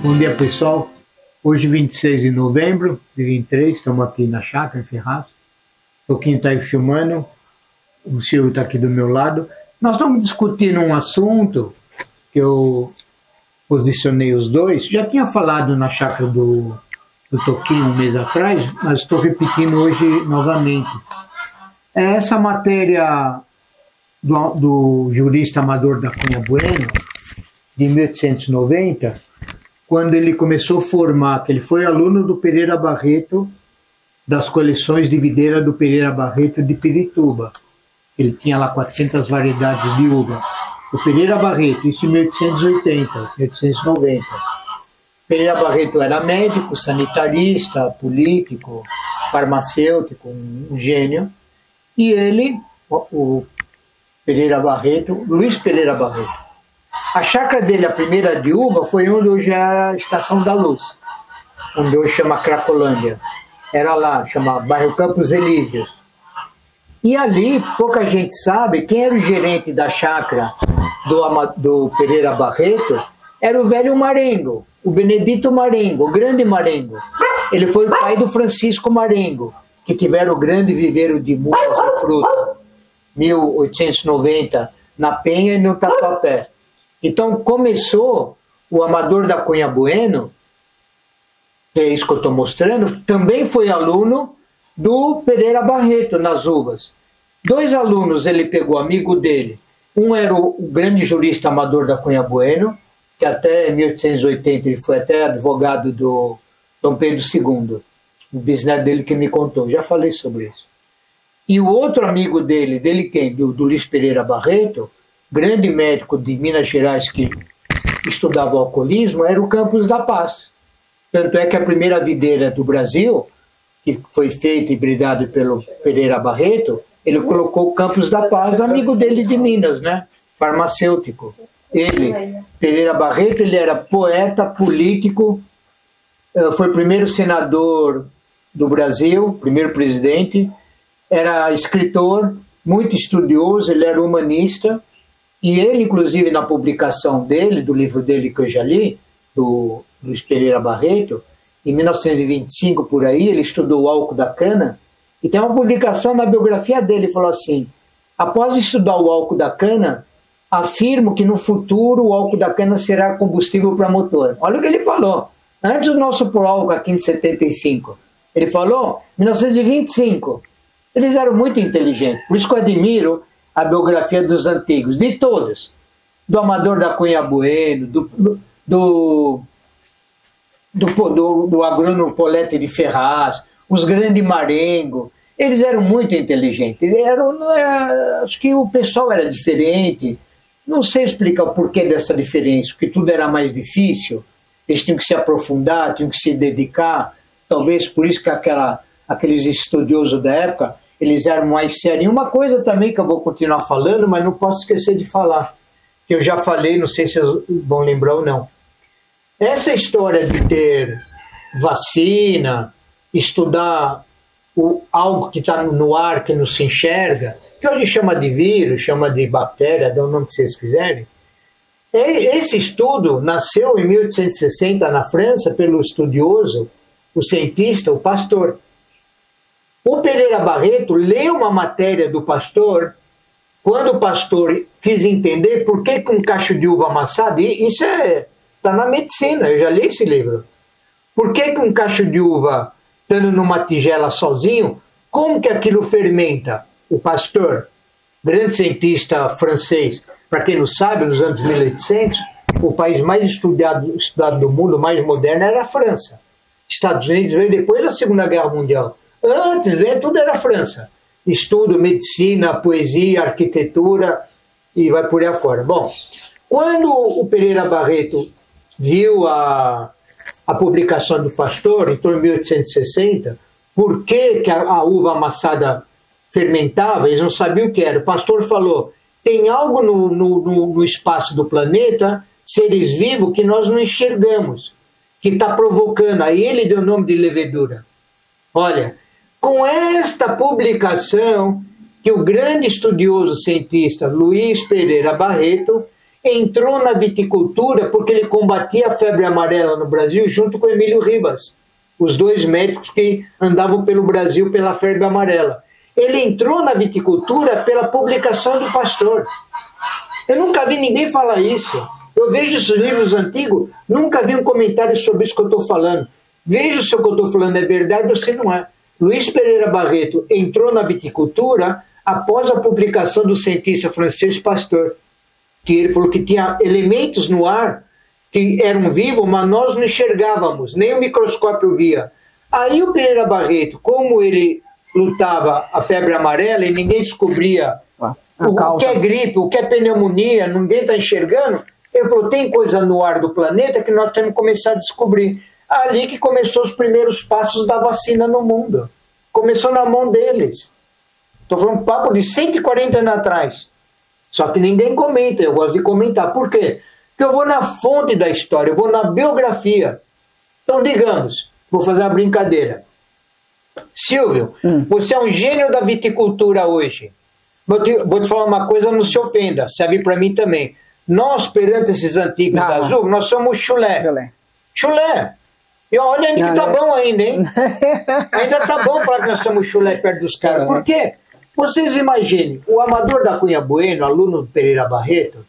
Bom dia, pessoal. Hoje, 26 de novembro de 23, estamos aqui na chácara, em Ferraz. Toquinho está aí filmando, o Silvio está aqui do meu lado. Nós estamos discutindo um assunto que eu posicionei os dois. Já tinha falado na chácara do Toquinho um mês atrás, mas estou repetindo hoje novamente. É essa matéria do jurista Amador da Cunha Bueno, de 1890, quando ele começou a formar, que ele foi aluno do Pereira Barreto, das coleções de videira do Pereira Barreto de Pirituba. Ele tinha lá 400 variedades de uva. O Pereira Barreto, isso em 1880, 1890. Pereira Barreto era médico, sanitarista, político, farmacêutico, um gênio. E ele, o Pereira Barreto, Luiz Pereira Barreto, a chácara dele, a primeira de uva, foi onde hoje é a Estação da Luz, onde hoje chama Cracolândia. Era lá, chama bairro Campos Elíseos. E ali, pouca gente sabe, quem era o gerente da chácara do Pereira Barreto era o velho Marengo, o Benedito Marengo, o grande Marengo. Ele foi o pai do Francisco Marengo, que tiveram o grande viveiro de mufas e fruta, 1890, na Penha e no Tatuapé. Então começou o Amador da Cunha Bueno, que é isso que eu estou mostrando, também foi aluno do Pereira Barreto nas uvas. Dois alunos ele pegou, amigo dele. Um era o grande jurista Amador da Cunha Bueno, que até 1880 ele foi até advogado do Dom Pedro II, o bisneto dele que me contou, já falei sobre isso. E o outro amigo dele quem? Do Luiz Pereira Barreto, grande médico de Minas Gerais que estudava o alcoolismo, era o Campos da Paz. Tanto é que a primeira videira do Brasil, que foi feita e bridada pelo Pereira Barreto, ele colocou o Campos da Paz, amigo dele de Minas, né? Farmacêutico. Ele, Pereira Barreto, ele era poeta, político, foi o primeiro senador do Brasil, primeiro presidente, era escritor, muito estudioso, ele era humanista. E ele, inclusive, na publicação dele, do livro dele que eu já li, do Luiz Pereira Barreto, em 1925, por aí, ele estudou o álcool da cana, e tem uma publicação na biografia dele, ele falou assim: após estudar o álcool da cana, afirmo que no futuro o álcool da cana será combustível para motor. Olha o que ele falou, antes do nosso prólogo aqui em 75. Ele falou, 1925, eles eram muito inteligentes, por isso que eu admiro a biografia dos antigos, de todos, do Amador da Cunha Bueno, do agrônomo Polete de Ferraz, os grandes Marengo, eles eram muito inteligentes, acho que o pessoal era diferente, não sei explicar o porquê dessa diferença, porque tudo era mais difícil, eles tinham que se aprofundar, tinham que se dedicar, talvez por isso que aqueles estudiosos da época, eles eram mais sérios. E uma coisa também que eu vou continuar falando, mas não posso esquecer de falar, que eu já falei, não sei se vocês vão lembrar ou não. Essa história de ter vacina, estudar algo que está no ar, que não se enxerga, que hoje chama de vírus, chama de bactéria, dá o nome que vocês quiserem. Esse estudo nasceu em 1860 na França pelo estudioso, o cientista, o Pasteur. O Pereira Barreto leu uma matéria do Pasteur, quando o Pasteur quis entender por que um cacho de uva amassado, e isso está na medicina, eu já li esse livro. Por que um cacho de uva, estando numa tigela sozinho, como que aquilo fermenta? O Pasteur, grande cientista francês, para quem não sabe, nos anos 1800, o país mais estudado do mundo, mais moderno, era a França. Estados Unidos veio depois da Segunda Guerra Mundial. Antes, tudo era França. Estudo, medicina, poesia, arquitetura e vai por aí afora. Bom, quando o Pereira Barreto viu a publicação do Pasteur, em torno de 1860, por que a uva amassada fermentava, eles não sabiam o que era. O Pasteur falou, tem algo no espaço do planeta, seres vivos, que nós não enxergamos, que está provocando. Aí ele deu o nome de levedura. Olha, com esta publicação que o grande estudioso cientista Luiz Pereira Barreto, entrou na viticultura porque ele combatia a febre amarela no Brasil junto com Emílio Ribas, os dois médicos que andavam pelo Brasil pela febre amarela. Ele entrou na viticultura pela publicação do Pastor. Eu nunca vi ninguém falar isso. Eu vejo esses livros antigos, nunca vi um comentário sobre isso que eu estou falando. Vejo se o que eu estou falando é verdade ou se não é. Luiz Pereira Barreto entrou na viticultura após a publicação do cientista francês Pasteur, que ele falou que tinha elementos no ar que eram vivos, mas nós não enxergávamos, nem o microscópio via. Aí o Pereira Barreto, como ele lutava a febre amarela e ninguém descobria o que é gripe, o que é pneumonia, ninguém está enxergando, ele falou, tem coisa no ar do planeta que nós temos que começar a descobrir. Ali que começou os primeiros passos da vacina no mundo. Começou na mão deles. Estou falando um papo de 140 anos atrás. Só que ninguém comenta, eu gosto de comentar. Por quê? Porque eu vou na fonte da história, eu vou na biografia. Então, digamos, vou fazer uma brincadeira. Silvio, você é um gênio da viticultura hoje. Vou te falar uma coisa, não se ofenda, serve para mim também. Nós, perante esses antigos da Azul, nós somos chulé. Chulé. E olha que tá bom ainda, hein? Ainda tá bom falar que nós somos chulé perto dos caras. Por quê? Vocês imaginem, o Amador da Cunha Bueno, aluno do Pereira Barreto,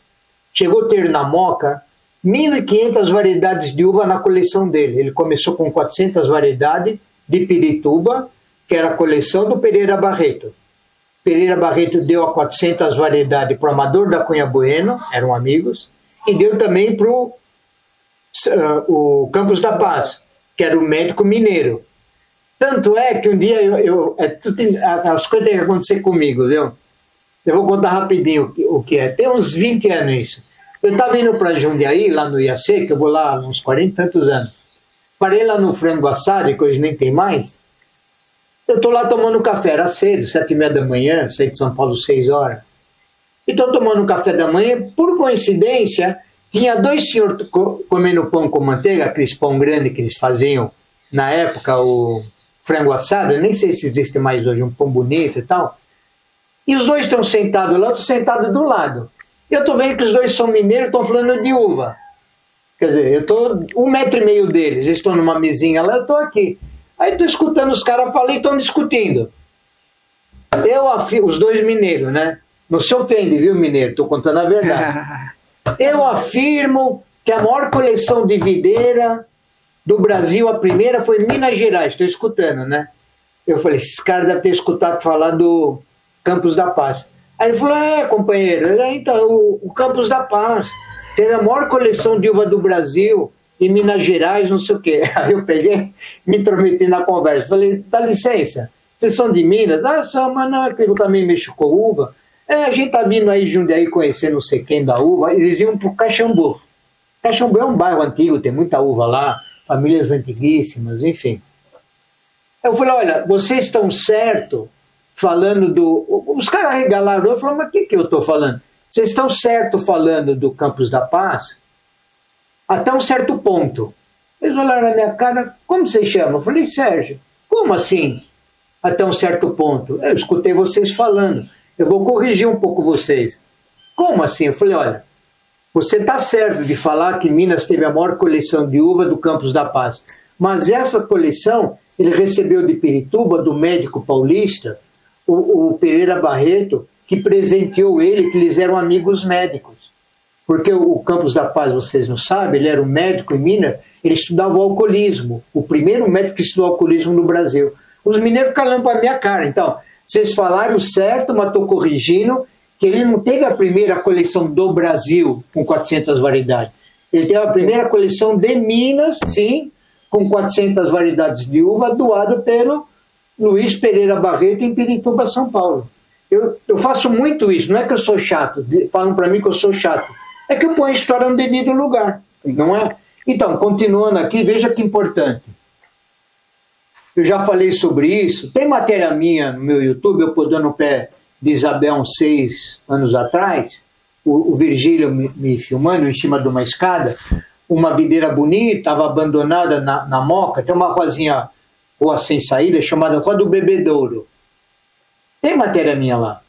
chegou a ter na Moca 1.500 variedades de uva na coleção dele. Ele começou com 400 variedades de Pirituba, que era a coleção do Pereira Barreto. Pereira Barreto deu a 400 variedades para o Amador da Cunha Bueno, eram amigos, e deu também para o Campos da Paz, que era o médico mineiro. Tanto é que um dia as coisas têm que acontecer comigo, viu? Eu vou contar rapidinho o que é. Tem uns 20 anos isso. Eu estava indo para Jundiaí, lá no IAC, que eu vou lá há uns 40 e tantos anos. Parei lá no Frango Assado, que hoje nem tem mais. Eu estou lá tomando café, era cedo, 7h30 da manhã, saí de São Paulo 6 horas. E estou tomando um café da manhã, por coincidência, tinha dois senhores comendo pão com manteiga, aqueles pão grande que eles faziam na época, o frango assado, eu nem sei se existe mais hoje, um pão bonito e tal. E os dois estão sentados lá, eu estou sentado do lado. E eu estou vendo que os dois são mineiros, estão falando de uva. Quer dizer, eu estou 1,5 metro deles, eles estão numa mesinha lá, eu estou aqui. Aí estou escutando os caras falar e estão discutindo. Os dois mineiros, né? Não se ofende, viu, mineiro? Estou contando a verdade. Eu afirmo que a maior coleção de videira do Brasil, a primeira, foi em Minas Gerais. Estou escutando, né? Eu falei, esses caras devem ter escutado falar do Campos da Paz. Aí ele falou, companheiro, então, o Campos da Paz teve a maior coleção de uva do Brasil, em Minas Gerais, não sei o quê. Aí eu peguei, me intrometi na conversa. Falei, dá licença, vocês são de Minas? Só, mas não, eu também mexo com uva. A gente tá vindo aí de Jundiaí conhecer não sei quem da uva. Eles iam pro Caxambu. Caxambu é um bairro antigo, tem muita uva lá, famílias antiguíssimas, enfim. Eu falei, olha, vocês estão certo falando do... Os caras regalaram, eu falei, mas o que eu estou falando? Vocês estão certo falando do Campos da Paz? Até um certo ponto. Eles olharam na minha cara, como você chama? Eu falei, Sérgio, como assim? Até um certo ponto. Eu escutei vocês falando. Eu vou corrigir um pouco vocês. Como assim? Eu falei, olha, você está certo de falar que Minas teve a maior coleção de uva do Campos da Paz, mas essa coleção ele recebeu de Pirituba, do médico paulista, o Pereira Barreto, que presenteou ele, que eles eram amigos médicos. Porque o Campos da Paz, vocês não sabem, ele era um médico em Minas, ele estudava o alcoolismo, o primeiro médico que estudou alcoolismo no Brasil. Os mineiros ficaram para a minha cara. Então, vocês falaram certo, mas estou corrigindo, que ele não teve a primeira coleção do Brasil com 400 variedades. Ele teve a primeira coleção de Minas, sim, com 400 variedades de uva, doado pelo Luiz Pereira Barreto em Pirituba, São Paulo. Eu faço muito isso, não é que eu sou chato, falam para mim que eu sou chato, é que eu ponho a história no devido lugar, não é? Então, continuando aqui, veja que importante. Eu já falei sobre isso, tem matéria minha no meu YouTube, eu pôr dando o pé de Isabel uns 6 anos atrás, o Virgílio me filmando em cima de uma escada, uma videira bonita, estava abandonada na Moca, tem uma rua sem saída chamada Rua do Bebedouro. Tem matéria minha lá.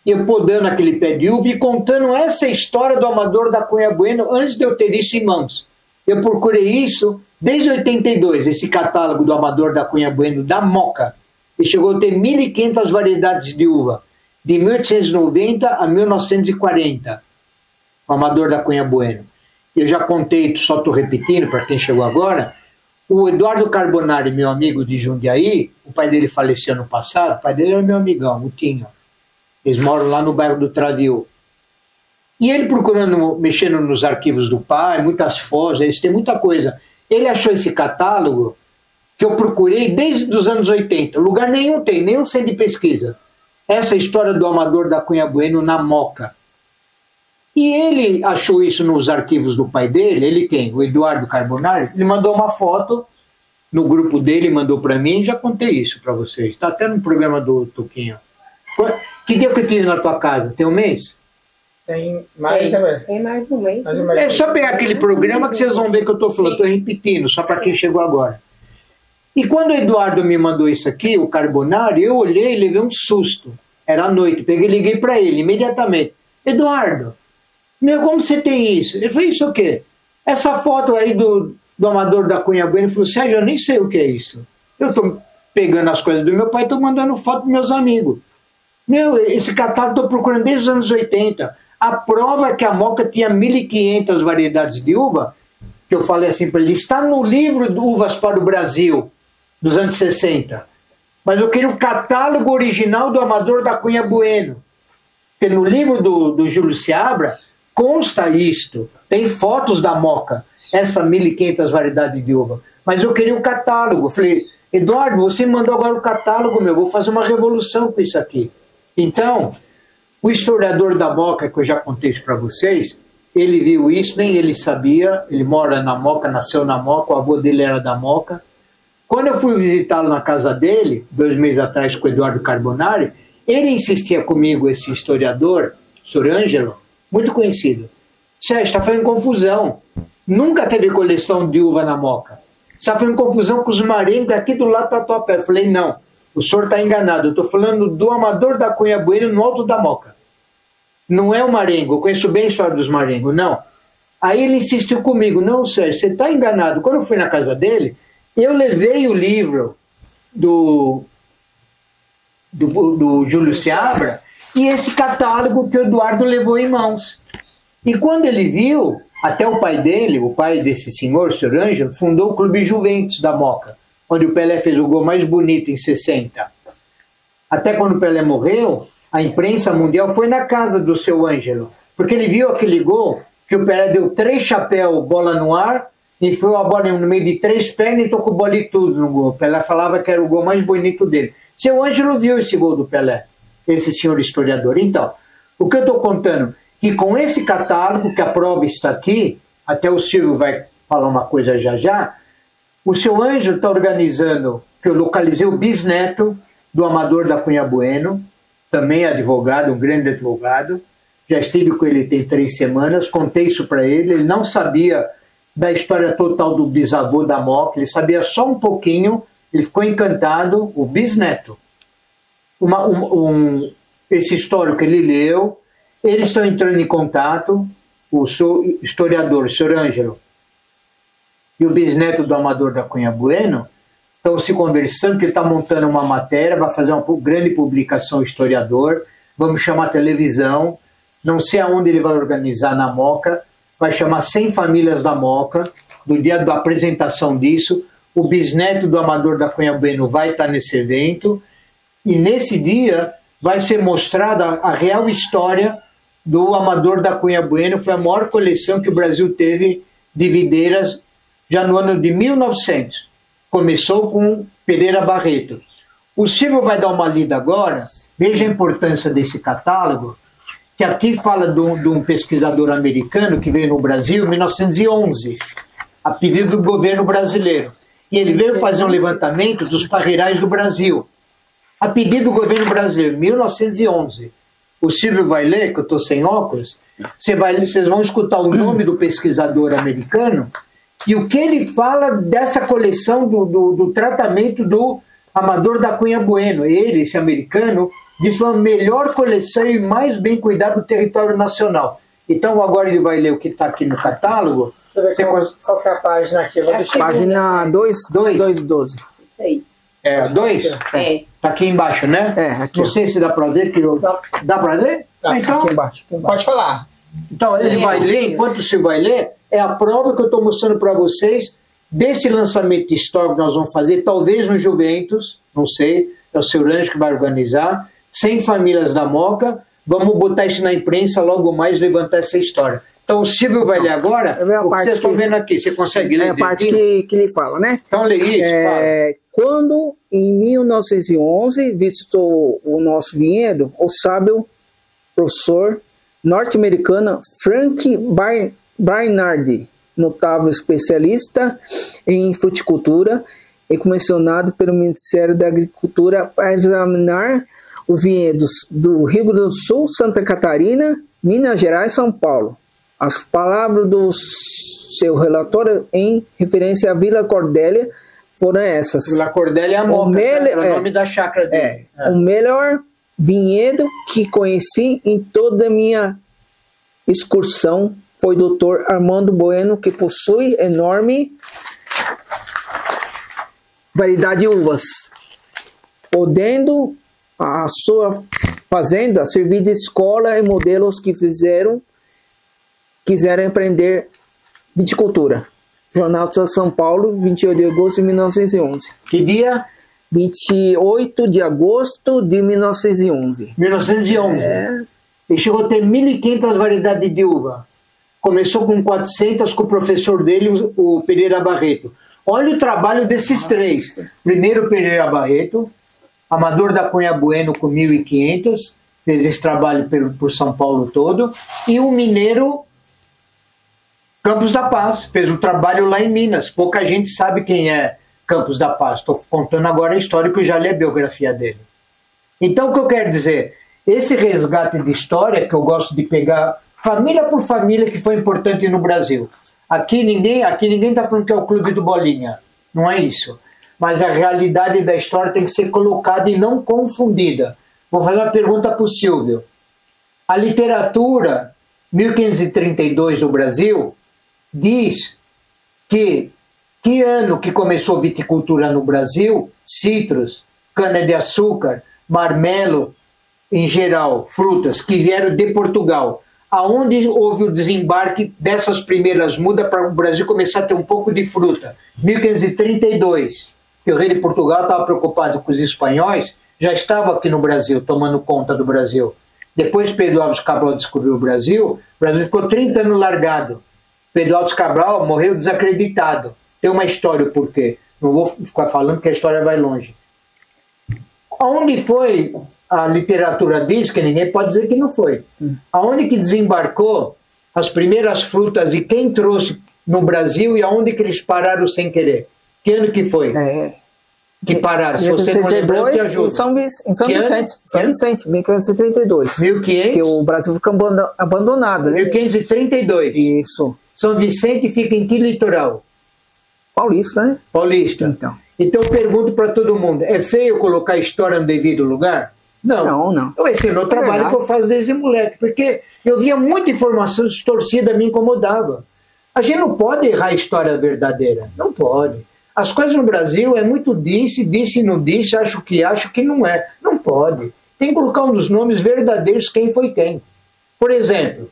eu podando aquele pé de uva e contando essa história do Amador da Cunha Bueno antes de eu ter isso em mãos. Eu procurei isso desde 82, esse catálogo do Amador da Cunha Bueno, da Moca. E chegou a ter 1.500 variedades de uva, de 1890 a 1940, o Amador da Cunha Bueno. Eu já contei, só estou repetindo para quem chegou agora, o Eduardo Carbonari, meu amigo de Jundiaí, o pai dele faleceu ano passado, o pai dele era meu amigão, o Tinho. Eles moram lá no bairro do Travio. E ele procurando, mexendo nos arquivos do pai, muitas fotos, eles têm muita coisa. Ele achou esse catálogo que eu procurei desde os anos 80. Lugar nenhum tem, nenhum centro de pesquisa. Essa história do Amador da Cunha Bueno na Moca. E ele achou isso nos arquivos do pai dele, ele quem? O Eduardo Carbonari. Ele mandou uma foto no grupo dele, mandou para mim, já contei isso para vocês. Está até no programa do Tuquinho. Que dia que eu tive na tua casa? Tem um mês? Tem mais de um mês. É só pegar aquele programa que vocês vão ver que eu estou falando. Estou repetindo, só para quem chegou agora. E quando o Eduardo me mandou isso aqui, o Carbonari, eu olhei e levei um susto. Era à noite, peguei e liguei para ele imediatamente. Eduardo, como você tem isso? Ele falou, isso o quê? Essa foto aí do Amador da Cunha Bueno. Ele falou, Sérgio, eu nem sei o que é isso. Eu estou pegando as coisas do meu pai e estou mandando foto para meus amigos. Esse catálogo estou procurando desde os anos 80. A prova é que a Moca tinha 1.500 variedades de uva, que eu falei assim para ele, está no livro de Uvas para o Brasil, dos anos 60. Mas eu queria o catálogo original do Amador da Cunha Bueno. Porque no livro do Júlio Seabra consta isto. Tem fotos da Moca, essa 1.500 variedades de uva. Mas eu queria o catálogo. Eu falei, Eduardo, você me mandou agora o catálogo, vou fazer uma revolução com isso aqui. Então, o historiador da Moca, que eu já contei isso para vocês, ele viu isso, nem ele sabia, ele mora na Moca, nasceu na Moca, o avô dele era da Moca. Quando eu fui visitá-lo na casa dele, 2 meses atrás com o Eduardo Carbonari, ele insistia comigo, esse historiador, Sr. Ângelo, muito conhecido. Sérgio, está fazendo confusão. Nunca teve coleção de uva na Moca. Está fazendo confusão com os marengos aqui do lado da tua pé. Eu falei, não, o senhor está enganado. Eu estou falando do Amador da Cunha Bueno no Alto da Moca. Não é o marengo, eu conheço bem a história dos marengos, não. Aí ele insistiu comigo, não, Sérgio, você está enganado. Quando eu fui na casa dele, eu levei o livro do Júlio Seabra e esse catálogo que o Eduardo levou em mãos. E quando ele viu, até o pai dele, o pai desse senhor, o Sr. Ângelo, fundou o Clube Juventus da Moca, onde o Pelé fez o gol mais bonito em 60. Até quando o Pelé morreu, a imprensa mundial foi na casa do seu Ângelo, porque ele viu aquele gol que o Pelé deu 3 chapéus, bola no ar, enfiou a bola no meio de 3 pernas e tocou bola e tudo no gol. O Pelé falava que era o gol mais bonito dele. Seu Ângelo viu esse gol do Pelé, esse senhor historiador. Então, o que eu estou contando? Que com esse catálogo, que a prova está aqui, até o Silvio vai falar uma coisa já já, o seu Ângelo está organizando, que eu localizei o bisneto do Amador da Cunha Bueno, também advogado, um grande advogado, já estive com ele tem 3 semanas, contei isso para ele, ele não sabia da história total do bisavô da Moca, ele sabia só um pouquinho, ele ficou encantado, o bisneto. Esse histórico que ele leu, eles estão entrando em contato, o historiador, o Sr. Ângelo, e o bisneto do Amador da Cunha Bueno, estão se conversando, que ele está montando uma matéria, vai fazer uma grande publicação historiador, vamos chamar a televisão, não sei aonde ele vai organizar na Moca, vai chamar 100 famílias da Moca, do dia da apresentação disso, o bisneto do Amador da Cunha Bueno vai estar nesse evento, e nesse dia vai ser mostrada a real história do Amador da Cunha Bueno, foi a maior coleção que o Brasil teve de videiras já no ano de 1900. Começou com Pereira Barreto. O Silvio vai dar uma lida agora, veja a importância desse catálogo, que aqui fala de um pesquisador americano que veio no Brasil em 1911, a pedido do governo brasileiro. E ele veio fazer um levantamento dos parreirais do Brasil, a pedido do governo brasileiro, em 1911. O Silvio vai ler, que eu estou sem óculos, vocês vão escutar o nome do pesquisador americano e o que ele fala dessa coleção do tratamento do Amador da Cunha Bueno. Ele, esse americano, Diz que foi a melhor coleção e mais bem cuidado do território nacional. Então agora ele vai ler o que está aqui no catálogo. Deixa eu ver qual que é a página aqui. Página 212. Isso aí. É, 2? É. Tá aqui embaixo, né? É, aqui. Não sei se dá para ver. Dá para ler? Então, Aqui embaixo. Pode falar. então ele vai ler, enquanto o Silvio vai ler, é a prova que eu estou mostrando para vocês desse lançamento histórico que nós vamos fazer, talvez no Juventus, não sei, é o seu Anjo que vai organizar, 100 famílias da Moca, vamos botar isso na imprensa logo mais, levantar essa história. Então o Silvio vai ler agora, o que vocês estão vendo aqui, você consegue ler? É a parte que ele fala, né? Então lê isso, fala. Quando, em 1911, visitou o nosso vinhedo, o sábio professor norte-americano Frank Barnard, notável especialista em fruticultura e comissionado pelo Ministério da Agricultura para examinar os vinhedos do Rio Grande do Sul, Santa Catarina, Minas Gerais e São Paulo. As palavras do seu relatório em referência à Vila Cordélia foram essas. Vila Cordélia é a Moca, é o nome da chácara dele. O melhor vinhedo que conheci em toda a minha excursão foi o Dr. Armando Bueno, que possui enorme variedade de uvas, podendo a sua fazenda servir de escola e modelos que quiseram empreender viticultura. Jornal de São Paulo, 28 de agosto de 1911. Que dia? 28 de agosto de 1911. 1911. Ele chegou a ter 1.500 variedades de uva. Começou com 400 com o professor dele, o Pereira Barreto. Olha o trabalho desses três. Primeiro Pereira Barreto, Amador da Cunha Bueno com 1.500, fez esse trabalho por São Paulo todo, e o mineiro Campos da Paz, fez o trabalho lá em Minas. Pouca gente sabe quem é Campos da Paz. Estou contando agora a história que eu já li a biografia dele. Então o que eu quero dizer, esse resgate de história que eu gosto de pegar família por família que foi importante no Brasil. Aqui ninguém está falando que é o clube do Bolinha, não é isso. Mas a realidade da história tem que ser colocada e não confundida. Vou fazer uma pergunta para o Silvio. A literatura 1532 do Brasil diz que ano que começou a viticultura no Brasil, citros, cana-de-açúcar, marmelo, em geral, frutas que vieram de Portugal, aonde houve o desembarque dessas primeiras mudas para o Brasil começar a ter um pouco de fruta. 1532, que o rei de Portugal estava preocupado com os espanhóis, já estava aqui no Brasil, tomando conta do Brasil. Depois Pedro Álvares Cabral descobriu o Brasil ficou 30 anos largado. Pedro Álvares Cabral morreu desacreditado. Tem uma história o porquê. Não vou ficar falando que a história vai longe. Aonde foi, a literatura diz que ninguém pode dizer que não foi. Aonde que desembarcou as primeiras frutas e quem trouxe no Brasil e aonde que eles pararam sem querer? Que ano que foi? Que pararam. Se você não lembrar, eu te ajudo. Em São Vicente. São Vicente, 1532. 1500? Que o Brasil ficou abandonado. Né? 1532. Isso. São Vicente fica em que litoral? Paulista, né? Paulista. Então eu pergunto para todo mundo, é feio colocar a história no devido lugar? Não. Esse é o meu trabalho que eu faço desde moleque, porque eu via muita informação distorcida, me incomodava. A gente não pode errar a história verdadeira. Não pode. As coisas no Brasil é muito disse e não disse, acho que não é. Não pode. Tem que colocar um dos nomes verdadeiros quem foi quem. Por exemplo,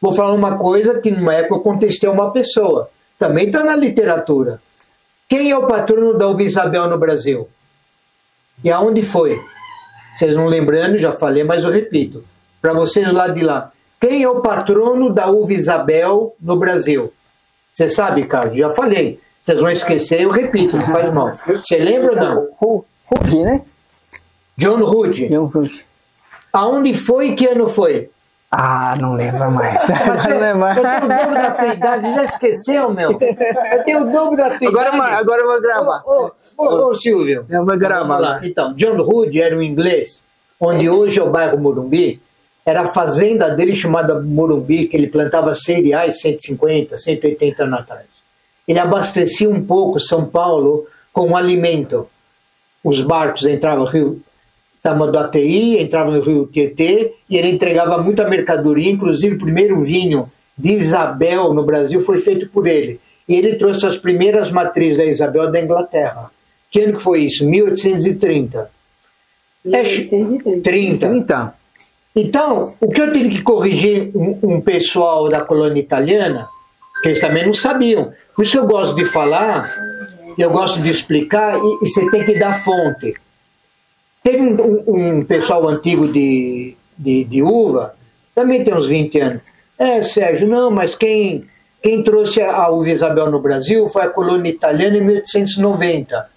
vou falar uma coisa que numa época eu contestei a uma pessoa. Também está na literatura. Quem é o patrono da uva Isabel no Brasil? E aonde foi? Vocês não lembrando, já falei, mas eu repito. Para vocês lá de lá. Quem é o patrono da uva Isabel no Brasil? Você sabe, Carlos? Já falei. Vocês vão esquecer, eu repito, não faz mal. Você lembra ou não? Rude, né? John Rude. Aonde foi e que ano foi? Não lembro mais. Mas eu tenho o dobro da tua idade, já esqueceu, meu? Eu tenho o dobro da tua idade. Agora eu vou gravar. Ô, Silvio. Eu vou gravar lá. Então, John Rude era um inglês, onde hoje é o bairro Morumbi, era a fazenda dele chamada Morumbi, que ele plantava cereais 150, 180 anos atrás. Ele abastecia um pouco São Paulo com alimento. Os barcos entravam no rio. estava do ATI, entrava no Rio Tietê, e ele entregava muita mercadoria, inclusive o primeiro vinho de Isabel no Brasil foi feito por ele. E ele trouxe as primeiras matrizes da Isabel da Inglaterra. Que ano que foi isso? 1830. 30. Então, o que eu tive que corrigir um pessoal da colônia italiana, que eles também não sabiam. Por isso que eu gosto de falar, eu gosto de explicar, e você tem que dar fonte. Teve um pessoal antigo de uva, também tem uns 20 anos. Sérgio, não, mas quem trouxe a uva Isabel no Brasil foi a colônia italiana em 1890.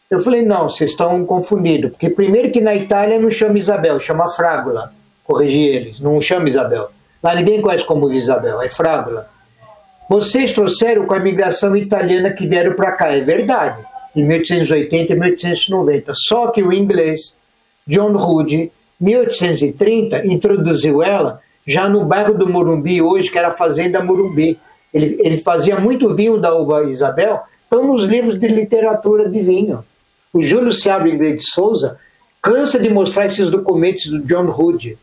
Eu falei, não, vocês estão confundidos, porque primeiro que na Itália não chama Isabel, chama Frágula. Corrigi eles, não chama Isabel. Lá ninguém conhece como Isabel, é Frágula. Vocês trouxeram com a imigração italiana que vieram para cá, é verdade, em 1880 e 1890. Só que o inglês, John Hood, 1830, introduziu ela já no bairro do Morumbi, hoje, que era a Fazenda Morumbi. Ele fazia muito vinho da uva Isabel, estão nos livros de literatura de vinho. O Júlio Seabra Inglês de Souza cansa de mostrar esses documentos do John Hood.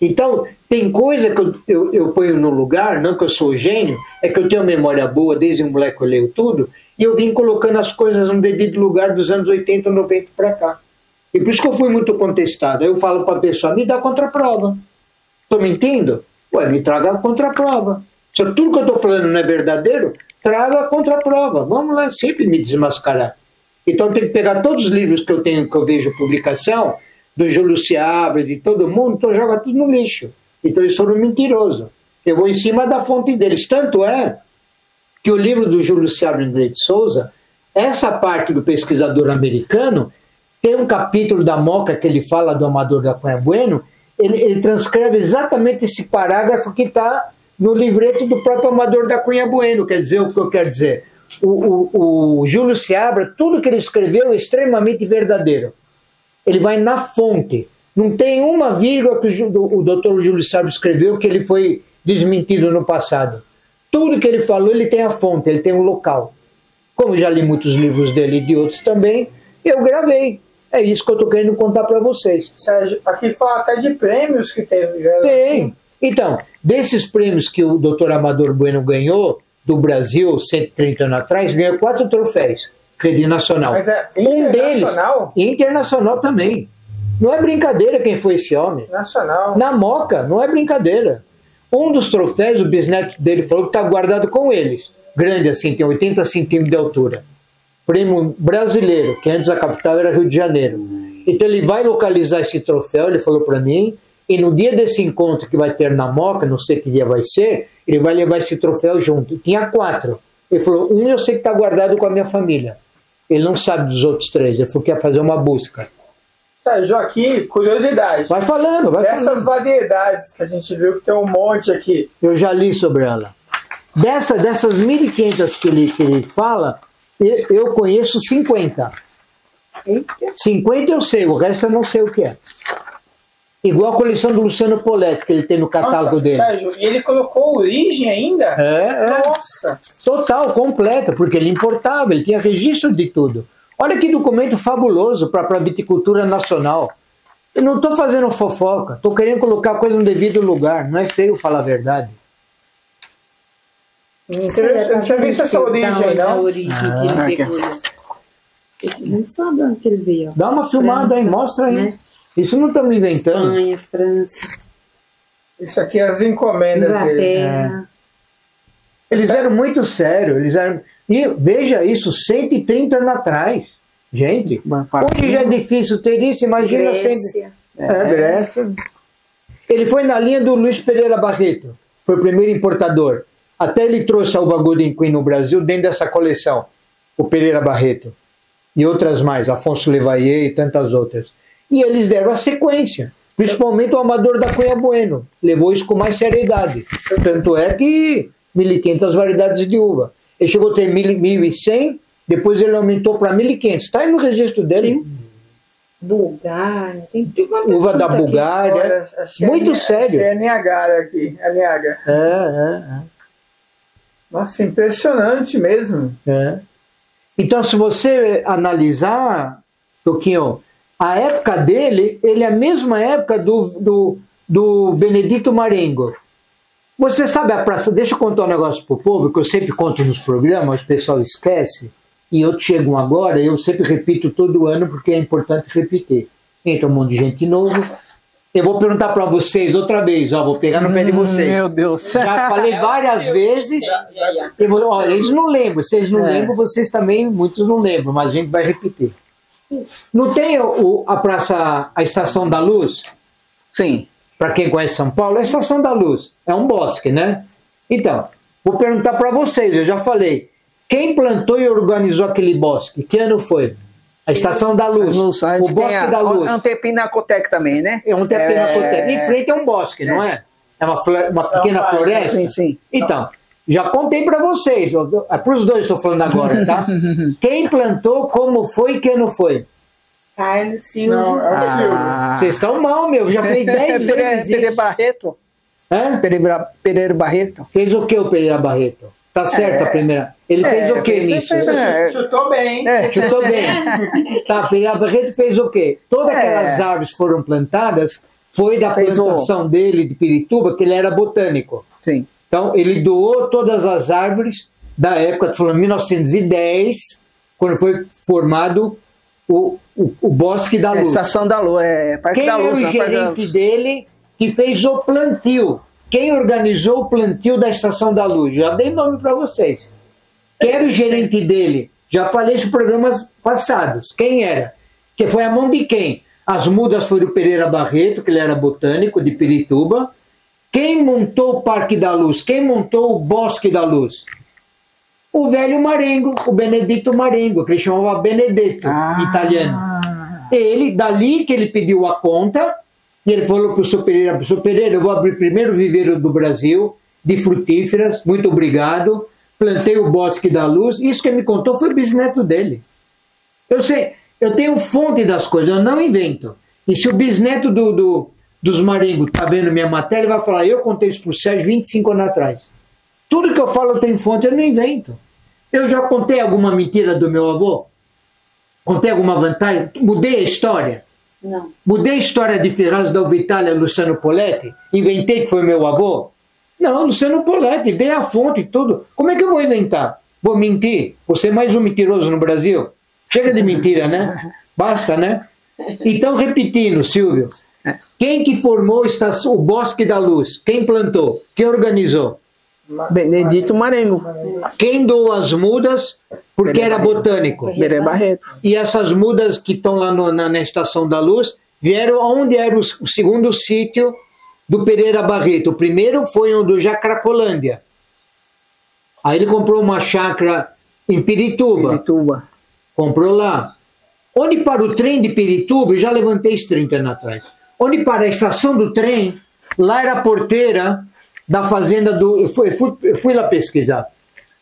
Então, tem coisa que eu ponho no lugar, não que eu sou gênio, é que eu tenho memória boa, desde um moleque eu leio tudo, e eu vim colocando as coisas no devido lugar dos anos 80, 90 para cá. E por isso que eu fui muito contestado. Aí eu falo para a pessoa, me dá contraprova. Estou mentindo? Ué, me traga a contraprova. Se tudo que eu estou falando não é verdadeiro, traga a contraprova. Vamos lá sempre me desmascarar. Então eu tenho que pegar todos os livros que eu tenho, que eu vejo publicação, do Júlio Seabra, de todo mundo, então joga tudo no lixo. Então eles foram mentirosos. Eu vou em cima da fonte deles. Tanto é que o livro do Júlio Seabra Inglês de Souza, essa parte do pesquisador americano, tem um capítulo da Moca que ele fala do Amador da Cunha Bueno, ele transcreve exatamente esse parágrafo que está no livreto do próprio Amador da Cunha Bueno. Quer dizer, o que eu quero dizer? O Júlio Seabra, tudo que ele escreveu é extremamente verdadeiro. Ele vai na fonte. Não tem uma vírgula que o doutor Júlio Seabra escreveu que ele foi desmentido no passado. Tudo que ele falou, ele tem a fonte, ele tem um local. Como eu já li muitos livros dele e de outros também, eu gravei. É isso que eu estou querendo contar para vocês. Sérgio, aqui fala até de prêmios que teve. Tem. Então, desses prêmios que o doutor Amador Bueno ganhou, do Brasil, 130 anos atrás, ganhou 4 troféus. Rede Nacional. Mas é internacional? Um deles, internacional também. Não é brincadeira quem foi esse homem. Nacional. Na Moca, não é brincadeira. Um dos troféus, o bisneto dele falou que está guardado com eles. Grande assim, tem 80 centímetros de altura. Prêmio brasileiro, que antes a capital era Rio de Janeiro. Então ele vai localizar esse troféu, ele falou para mim, e no dia desse encontro que vai ter na Moca, não sei que dia vai ser, ele vai levar esse troféu junto. Tinha 4. Ele falou, um eu sei que está guardado com a minha família. Ele não sabe dos outros 3, ele falou que ia fazer uma busca. Sérgio, aqui, curiosidade. Vai falando, vai falando. Essas variedades que a gente viu que tem um monte aqui. Eu já li sobre ela. Dessas 1.500 que ele fala, eu conheço 50. 50 eu sei, o resto eu não sei o que é. Igual a coleção do Luciano Poletti, que ele tem no catálogo dele. Sérgio, e ele colocou origem ainda? Nossa! Total, completa, porque ele importava, ele tinha registro de tudo. Olha que documento fabuloso para a viticultura nacional. Eu não estou fazendo fofoca, estou querendo colocar a coisa no devido lugar. Não é feio falar a verdade. Não tinha visto essa origem, não? A origem que ele pegou. Não sabe onde que ele veio. Dá uma filmada aí, mostra aí. Né? Isso não estamos inventando. Espanha, França. Isso aqui é as encomendas dele. Eles eram muito sérios. Eles eram... E veja isso, 130 anos atrás. Gente, hoje já é difícil ter isso, imagina Grécia. Grécia. Ele foi na linha do Luiz Pereira Barreto. Foi o primeiro importador. Até ele trouxe a uva Golden Queen no Brasil dentro dessa coleção. O Pereira Barreto. E outras mais, Afonso Levayer e tantas outras. E eles deram a sequência. Principalmente o Amador da Cunha Bueno. Levou isso com mais seriedade. Tanto é que 1.500 variedades de uva. Ele chegou a ter 1.100, depois ele aumentou para 1.500. Está aí no registro dele. Sim. Bulgária. Tem uva da Bulgária. Muito sério. É Niagara aqui. É Niagara. Nossa, impressionante mesmo. Então, se você analisar, Toquinho, A época dele, ele é a mesma época do Benedito Marengo. Você sabe a praça... Deixa eu contar um negócio pro povo, que eu sempre conto nos programas, o pessoal esquece, e outros chegam agora, eu sempre repito todo ano, porque é importante repetir. Entra um monte de gente novo. Eu vou perguntar para vocês outra vez, ó, vou pegar no pé de vocês. Meu Deus. Já falei várias vezes. Olha, eles não lembram, vocês não lembram, vocês também, muitos não lembram, mas a gente vai repetir. Não tem a praça, a Estação da Luz? Sim. Para quem conhece São Paulo, a Estação da Luz é um bosque, né? Então, vou perguntar para vocês, eu já falei. Quem plantou e organizou aquele bosque? Que ano foi? A Estação da Luz. O Bosque da Luz. É um Pinacoteca também, né? É um Pinacoteca. Em frente é um bosque, não é? É uma pequena floresta. Sim, sim. Então, já contei para vocês. É para os dois estou falando agora, tá? Quem plantou, como foi e quem não foi? Carlos Silva. Não, é o Silvio. Vocês estão mal, meu. Já fez 10 vezes Pereira isso. Barreto. Hã? Pereira Barreto. Fez o que o Pereira Barreto? Tá certo a primeira. Ele fez o que nisso? Chutou bem. Chutou bem. Tá, Pereira Barreto fez o quê? Todas aquelas árvores foram plantadas, foi da plantação dele de Pirituba, que ele era botânico. Sim. Então, ele doou todas as árvores da época, estou falando 1910, quando foi formado o Bosque da Luz. Estação da Luz, Parque Quem da Luz. Quem era o gerente dele que fez o plantio? Quem organizou o plantio da Estação da Luz? Já dei nome para vocês. Quem era o gerente dele? Já falei isso em programas passados. Quem era? Que foi a mão de quem? As mudas foi do Pereira Barreto, que ele era botânico, de Pirituba. Quem montou o Parque da Luz? Quem montou o Bosque da Luz? O velho Marengo, o Benedito Marengo, que ele chamava Benedetto, italiano. Ele, dali que ele pediu a conta, e ele falou para o seu Pereira, eu vou abrir o primeiro viveiro do Brasil, de frutíferas, muito obrigado, plantei o Bosque da Luz, isso que ele me contou foi o bisneto dele. Eu sei, eu tenho fonte das coisas, eu não invento. E se o bisneto dos Marengo está vendo minha matéria, ele vai falar, eu contei isso para o Sérgio 25 anos atrás. Tudo que eu falo eu tenho fonte, eu não invento. Eu já contei alguma mentira do meu avô? Contei alguma vantagem? Mudei a história? Não. Mudei a história de Ferraz da Uvitália, Luciano Poletti? Inventei que foi meu avô? Não, Luciano Poletti, dei a fonte e tudo. Como é que eu vou inventar? Vou mentir? Você é mais um mentiroso no Brasil? Chega de mentira, né? Basta, né? Então, repetindo, Silvio, quem que formou o Bosque da Luz? Quem plantou? Quem organizou? Benedito Marengo. Quem doou as mudas? Porque era botânico. Pereira Barreto. E essas mudas que estão lá na Estação da Luz vieram onde era o segundo sítio do Pereira Barreto. O primeiro foi o do Jacracolândia. Aí ele comprou uma chácara em Pirituba. Comprou lá. Onde para o trem de Pirituba, eu já levantei isso 30 anos atrás. Onde para a estação do trem, lá era a porteira da fazenda do... Eu fui lá pesquisar.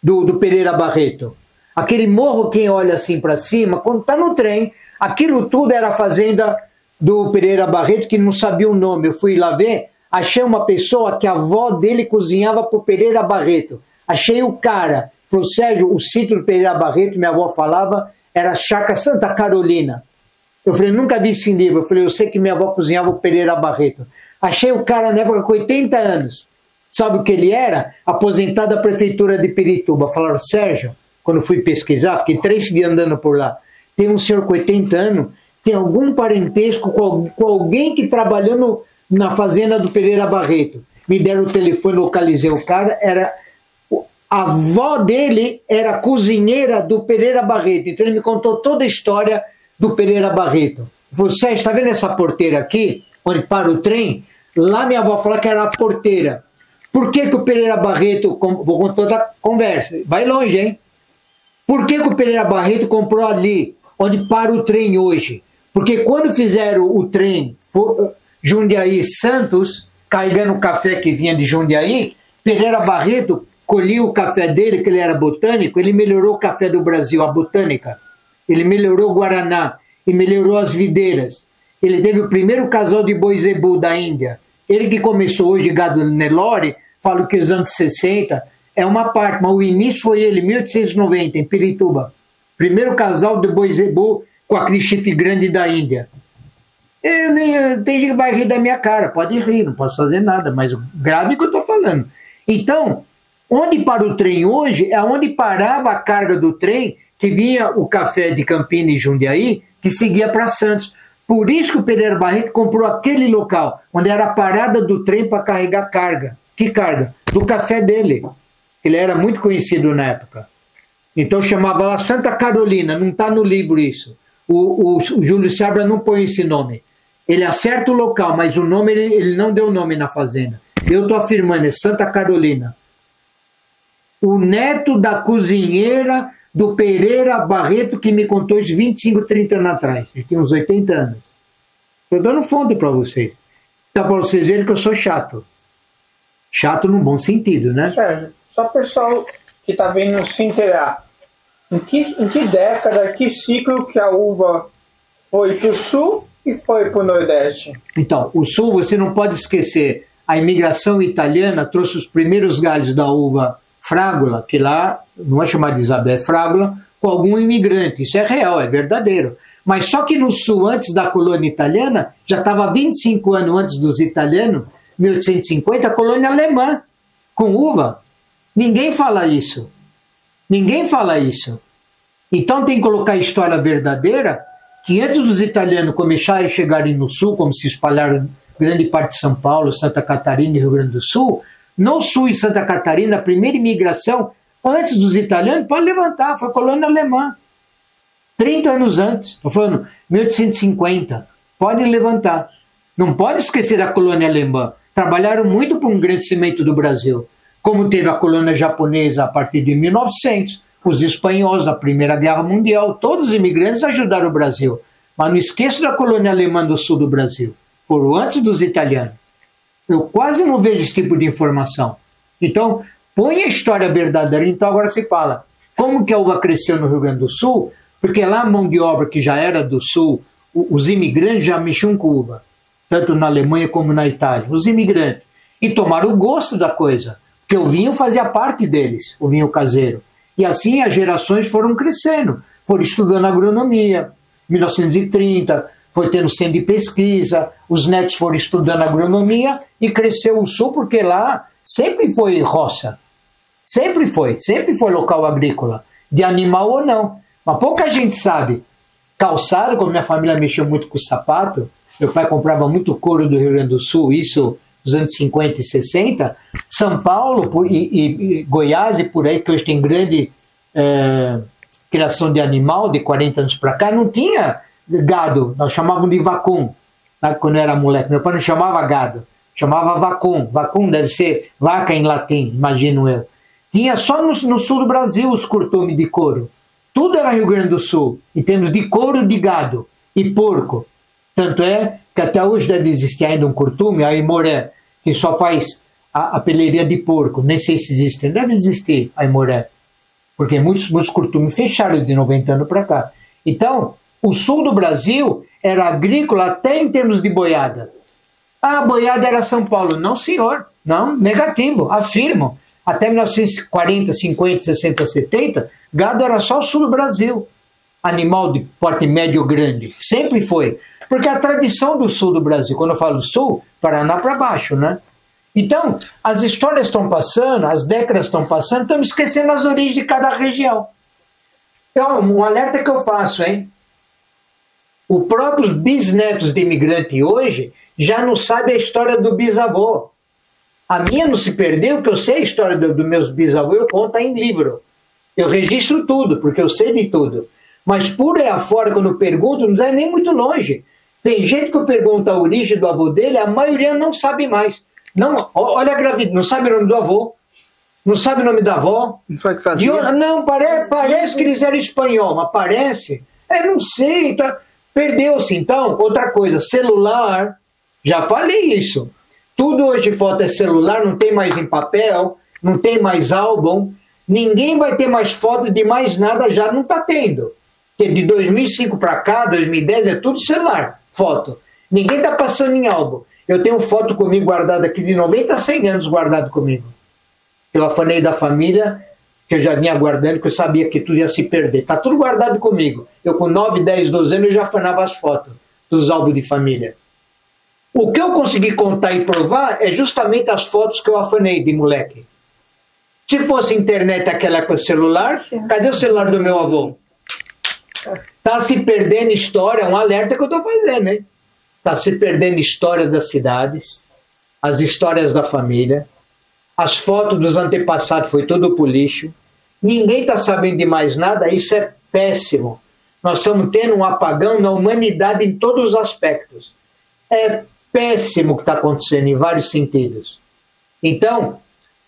Do Pereira Barreto. Aquele morro, quem olha assim para cima, quando está no trem, aquilo tudo era a fazenda do Pereira Barreto, que não sabia o nome. Eu fui lá ver, achei uma pessoa que a avó dele cozinhava para o Pereira Barreto. Achei o cara. Falou, Sérgio, o sítio do Pereira Barreto, minha avó falava, era Chácara Santa Carolina. Eu falei, nunca vi esse livro. Eu falei, eu sei que minha avó cozinhava o Pereira Barreto. Achei o cara na época com 80 anos. Sabe o que ele era? Aposentado da prefeitura de Pirituba. Falaram, Sérgio, quando fui pesquisar, fiquei 3 dias andando por lá. Tem um senhor com 80 anos, tem algum parentesco com alguém que trabalhou na fazenda do Pereira Barreto. Me deram o telefone, localizei o cara, a avó dele era cozinheira do Pereira Barreto. Então ele me contou toda a história do Pereira Barreto. Ele falou, Sérgio, está vendo essa porteira aqui, onde para o trem? Lá minha avó falou que era a porteira. Por que o Pereira Barreto, vou contar toda a conversa, vai longe, hein? Por que o Pereira Barreto comprou ali, onde para o trem hoje? Porque quando fizeram o trem Jundiaí-Santos, carregando o café que vinha de Jundiaí, Pereira Barreto colhia o café dele, que ele era botânico, ele melhorou o café do Brasil, a botânica. Ele melhorou o Guaraná, e melhorou as videiras. Ele teve o primeiro casal de boi zebu da Índia. Ele que começou hoje gado Nelore, falo que os anos 60 é uma parte, mas o início foi ele, 1890, em Pirituba. Primeiro casal de boi zebu com aquele chifre grande da Índia. Tem gente que vai rir da minha cara, pode rir, não posso fazer nada, mas grave que eu estou falando. Então, onde para o trem hoje é onde parava a carga do trem, que vinha o café de Campinas e Jundiaí, que seguia para Santos. Por isso que o Pereira Barreto comprou aquele local, onde era a parada do trem para carregar carga. Que carga? Do café dele. Ele era muito conhecido na época. Então chamava lá Santa Carolina, não está no livro isso. O Júlio Seabra não põe esse nome. Ele acerta o local, mas o nome ele não deu nome na fazenda. Eu estou afirmando, é Santa Carolina. O neto da cozinheira do Pereira Barreto, que me contou isso 25, 30 anos atrás. Ele tinha uns 80 anos. Estou dando fonte para vocês. Então, para vocês verem que eu sou chato. Chato no bom sentido, né? Sérgio, só o pessoal que está vindo se inteirar. Em que década, que ciclo que a uva foi para o sul e foi para o nordeste? Então, o sul, você não pode esquecer, a imigração italiana trouxe os primeiros galhos da uva Frágula, que lá não é chamada de Isabel, é Frágula, com algum imigrante. Isso é real, é verdadeiro. Mas só que no sul, antes da colônia italiana, já estava 25 anos antes dos italianos, 1850, a colônia alemã, com uva. Ninguém fala isso. Ninguém fala isso. Então tem que colocar a história verdadeira, que antes dos italianos começarem a chegarem no sul, como se espalharam grande parte de São Paulo, Santa Catarina e Rio Grande do Sul, no sul e Santa Catarina, a primeira imigração, antes dos italianos, pode levantar, foi a colônia alemã. 30 anos antes, estou falando 1850, pode levantar. Não pode esquecer da colônia alemã. Trabalharam muito para um crescimento do Brasil. Como teve a colônia japonesa a partir de 1900, os espanhóis na Primeira Guerra Mundial, todos os imigrantes ajudaram o Brasil. Mas não esqueça da colônia alemã do sul do Brasil. Foram antes dos italianos. Eu quase não vejo esse tipo de informação. Então, põe a história verdadeira. Então agora se fala, como que a uva cresceu no Rio Grande do Sul? Porque lá a mão de obra que já era do sul, os imigrantes já mexiam com uva. Tanto na Alemanha como na Itália. Os imigrantes. E tomaram o gosto da coisa. Porque o vinho fazia parte deles, o vinho caseiro. E assim as gerações foram crescendo. Foram estudando agronomia. 1930, foi tendo centro de pesquisa. Os netos foram estudando agronomia e cresceu o sul, porque lá sempre foi roça. Sempre foi local agrícola. De animal ou não. Mas pouca gente sabe. Calçado, como minha família mexeu muito com sapato, meu pai comprava muito couro do Rio Grande do Sul, isso nos anos 50 e 60, São Paulo e Goiás e por aí, que hoje tem grande criação de animal, de 40 anos para cá, não tinha gado, nós chamávamos de vacum, quando eu era moleque. Meu pai não chamava gado, chamava vacum. Vacum deve ser vaca em latim, imagino eu. Tinha só no sul do Brasil os curtumes de couro. Tudo era Rio Grande do Sul, em termos de couro de gado e porco. Tanto é que até hoje deve existir ainda um curtume, a Aimoré, que só faz a peleria de porco. Nem sei se existe, deve existir a Aimoré. Porque muitos curtumes fecharam de 90 anos para cá. Então, o sul do Brasil era agrícola até em termos de boiada. A boiada era São Paulo. Não, senhor. Não, negativo. Afirmo. Até 1940, 50, 60, 70, gado era só o sul do Brasil. Animal de porte médio grande. Sempre foi. Porque a tradição do sul do Brasil, quando eu falo sul, Paraná para baixo, né? Então, as histórias estão passando, as décadas estão passando, estamos esquecendo as origens de cada região. Então, um alerta que eu faço, hein? Os próprios bisnetos de imigrante hoje já não sabem a história do bisavô. A minha não se perdeu, porque eu sei a história dos meus bisavôs, eu conto em livro. Eu registro tudo, porque eu sei de tudo. Mas por aí afora, quando eu pergunto, não é nem muito longe. Tem gente que eu pergunto a origem do avô dele, a maioria não sabe mais. Não, olha a gravidez, não sabe o nome do avô, não sabe o nome da avó. Não sabe o que fazer. Não, parece que eles eram espanhol, mas parece. Não sei, tá, perdeu-se. Então, outra coisa, celular, já falei isso. Tudo hoje foto é celular, não tem mais em papel, não tem mais álbum, ninguém vai ter mais foto de mais nada, já não está tendo. Porque de 2005 para cá, 2010, é tudo celular, foto. Ninguém está passando em álbum. Eu tenho foto comigo guardada aqui de 90 a 100 anos guardado comigo. Eu afanei da família, que eu já vinha guardando, que eu sabia que tudo ia se perder. Está tudo guardado comigo. Eu com 9, 10, 12 anos eu já afanava as fotos dos álbuns de família. O que eu consegui contar e provar é justamente as fotos que eu afanei de moleque. Se fosse internet aquela com o celular, cadê o celular do meu avô? Tá se perdendo história, um alerta que eu estou fazendo, hein? Tá se perdendo história das cidades, as histórias da família, as fotos dos antepassados foi tudo pro lixo. Ninguém está sabendo de mais nada, isso é péssimo. Nós estamos tendo um apagão na humanidade em todos os aspectos. É péssimo o que está acontecendo em vários sentidos. Então,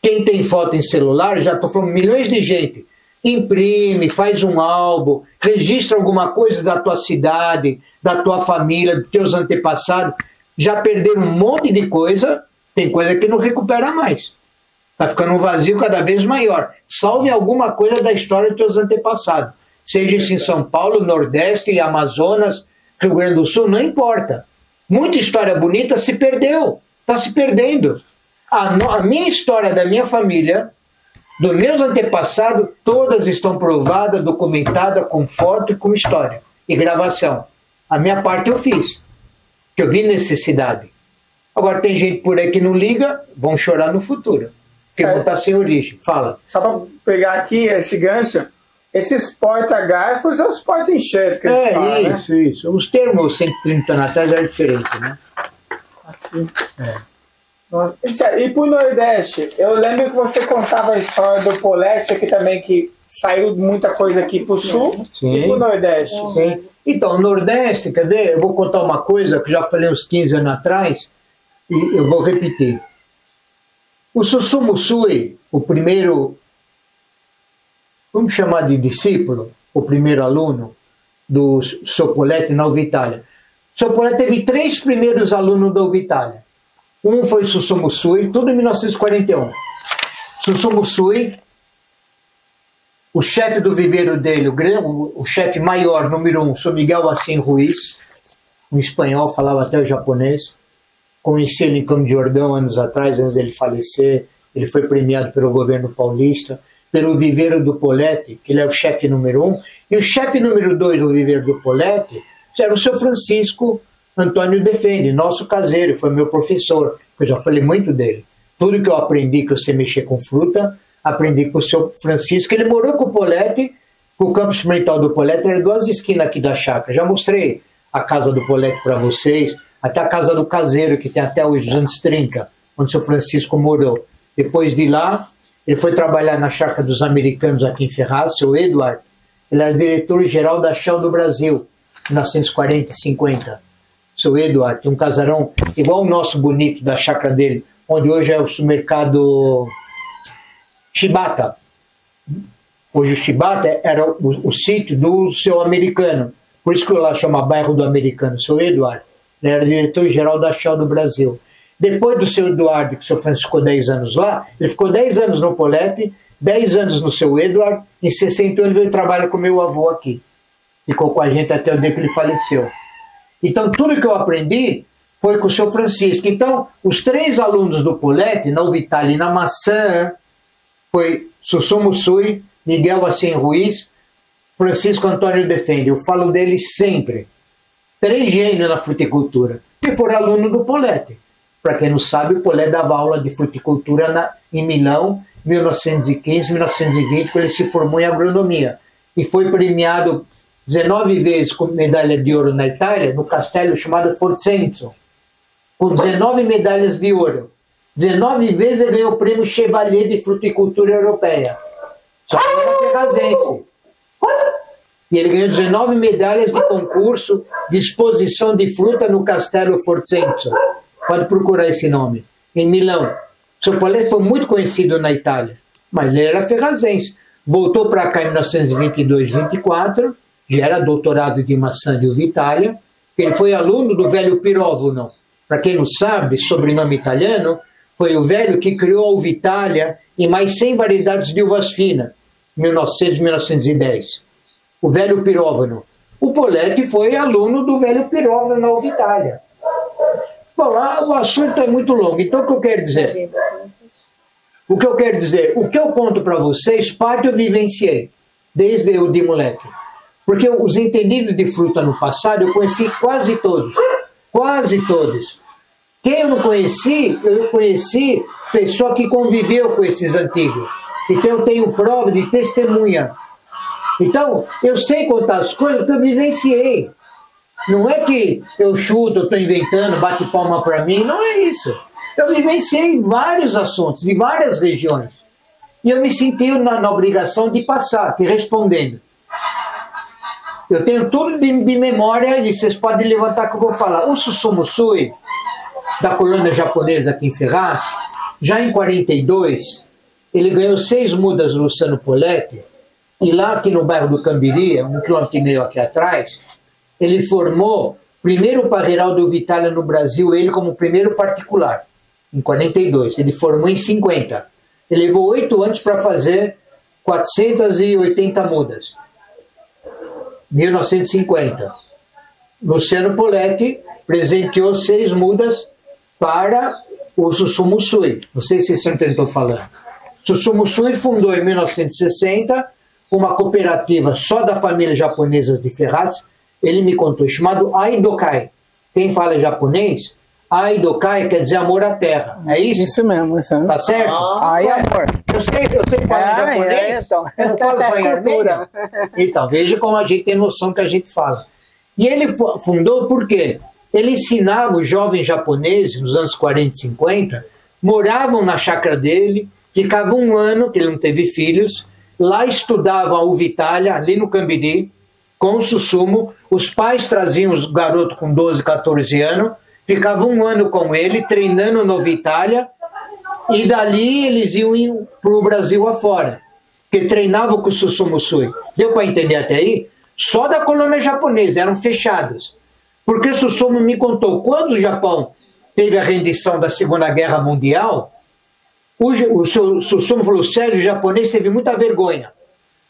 quem tem foto em celular, já estou falando milhões de gente, imprime, faz um álbum, registra alguma coisa da tua cidade, da tua família, dos teus antepassados. Já perderam um monte de coisa, tem coisa que não recupera mais. Está ficando um vazio cada vez maior. Salve alguma coisa da história dos teus antepassados. Seja isso em São Paulo, Nordeste, Amazonas, Rio Grande do Sul, não importa. Muita história bonita se perdeu, está se perdendo. A minha história da minha família, dos meus antepassados, todas estão provadas, documentadas, com foto e com história e gravação. A minha parte eu fiz, que eu vi necessidade. Agora tem gente por aí que não liga, vão chorar no futuro, porque vão estar sem origem. Fala. Só para pegar aqui esse gancho, esses porta-garfos são os porta-enxertos que eles falam, isso, né? Isso. Os termos 130 anos atrás eram diferentes, né? Aqui. E pro Nordeste, eu lembro que você contava a história do Polete aqui também, que saiu muita coisa aqui pro Sul. Sim. E pro Nordeste. Sim. Então, o Nordeste, quer ver? Eu vou contar uma coisa que eu já falei uns 15 anos atrás e eu vou repetir. O Sussu Mussuí, o primeiro, vamos chamar de discípulo, o primeiro aluno do Sopolete na Uvitália. Sopolete teve 3 primeiros alunos da Uvitália. Um foi Sussu Mussuí, tudo em 1941. Sussu Mussuí, o chefe do viveiro dele, o chefe maior, número 1, São Miguel Assim Ruiz, um espanhol, falava até o japonês. Conheci ele em Campos de Jordão anos atrás, antes dele falecer. Ele foi premiado pelo governo paulista, pelo viveiro do Polete, que ele é o chefe número 1. E o chefe número 2 do viveiro do Polete era o seu Francisco Antônio Defende, nosso caseiro, foi meu professor, eu já falei muito dele. Tudo que eu aprendi que eu sei mexer com fruta, aprendi com o seu Francisco. Ele morou com o Polete, com o campo experimental do Polete, era 2 esquinas aqui da chácara. Já mostrei a casa do Polete para vocês, até a casa do caseiro, que tem até os anos 30, onde o seu Francisco morou. Depois de lá, ele foi trabalhar na chácara dos americanos aqui em Ferraz, seu Edward. Ele era diretor-geral da Shell do Brasil, em 1940 e 50. Seu Eduardo, tem um casarão igual o nosso bonito da chácara dele, onde hoje é o supermercado Chibata. Hoje o Chibata era o sítio do seu americano, por isso que eu lá chama bairro do americano. Seu Eduardo, ele era diretor-geral da Shell do Brasil. Depois do seu Eduardo, que o seu Francisco ficou 10 anos lá, ele ficou 10 anos no Polete, 10 anos no seu Eduardo, em 61 ele veio trabalhar com meu avô aqui. Ficou com a gente até o dia que ele faleceu. Então, tudo que eu aprendi foi com o seu Francisco. Então, os 3 alunos do Polete, na Uvitália e na Maçã, foi Sussu Mussuí, Miguel Assim Ruiz, Francisco Antônio Defende. Eu falo deles sempre. 3 gênios na fruticultura, que foram alunos do Polete. Para quem não sabe, o Polete dava aula de fruticultura em Milão, 1915, 1920, quando ele se formou em agronomia. E foi premiado 19 vezes com medalha de ouro na Itália, no castelo chamado Forzenzo, com 19 medalhas de ouro. 19 vezes ele ganhou o prêmio Chevalier de Fruticultura Europeia. Só que era ferrazense. E ele ganhou 19 medalhas de concurso de exposição de fruta no castelo Forzenzo. Pode procurar esse nome. Em Milão. Seu Polete foi muito conhecido na Itália, mas ele era ferrazense. Voltou para cá em 1922, 24, já era doutorado de maçã de Uvitália. Ele foi aluno do velho Piróvono. Para quem não sabe, sobrenome italiano, foi o velho que criou a Uvitália e mais 100 variedades de uvas finas, 1900 1910. O velho Piróvono. O Polete foi aluno do velho Piróvono na Uvitália. Bom, o assunto é muito longo, então o que eu quero dizer? O que eu conto para vocês, parte eu vivenciei, desde eu de moleque. Porque os entendidos de fruta no passado, eu conheci quase todos. Quem eu não conheci, eu conheci pessoa que conviveu com esses antigos. Então eu tenho prova de testemunha. Então, eu sei contar as coisas que eu vivenciei. Não é que eu chuto, eu estou inventando, bate palma para mim, não é isso. Eu vivenciei vários assuntos, de várias regiões. E eu me senti na obrigação de passar, de respondendo. Eu tenho tudo de memória e vocês podem levantar que eu vou falar. O Susumusui, da colônia japonesa aqui em Ferraz, já em 42, ele ganhou 6 mudas do Luciano Poletti, e lá aqui no bairro do Cambiri, 1,5 km aqui atrás, ele formou primeiro parreiral do Vitália no Brasil, ele como primeiro particular, em 42. Ele formou em 50. Ele levou 8 anos para fazer 480 mudas. 1950. Luciano Poletti presenteou 6 mudas para o Susumusui. Não sei se você entendeu falando. Susumusui fundou em 1960 uma cooperativa só da família japonesa de Ferraz. Ele me contou, chamado Aidokai. Quem fala japonês, Aidokai quer dizer amor à terra. É isso? Isso mesmo. Isso. Tá certo? Aí é amor. Eu sei falar japonês, então. eu não falo só em armênio. Então, veja como a gente tem noção que a gente fala. E ele fundou por quê? Ele ensinava os jovens japoneses, nos anos 40 e 50, moravam na chácara dele, ficavam 1 ano, que ele não teve filhos, lá estudavam a uva Itália, ali no Cambiri, com o Susumu. Os pais traziam os garotos com 12, 14 anos, ficavam 1 ano com ele, treinando no Itália, e dali eles iam para o Brasil afora, que treinavam com o Susumusui. Deu para entender até aí? Só da colônia japonesa, eram fechados. Porque o Susumu me contou, quando o Japão teve a rendição da Segunda Guerra Mundial, o Susumu falou, sério, o japonês teve muita vergonha.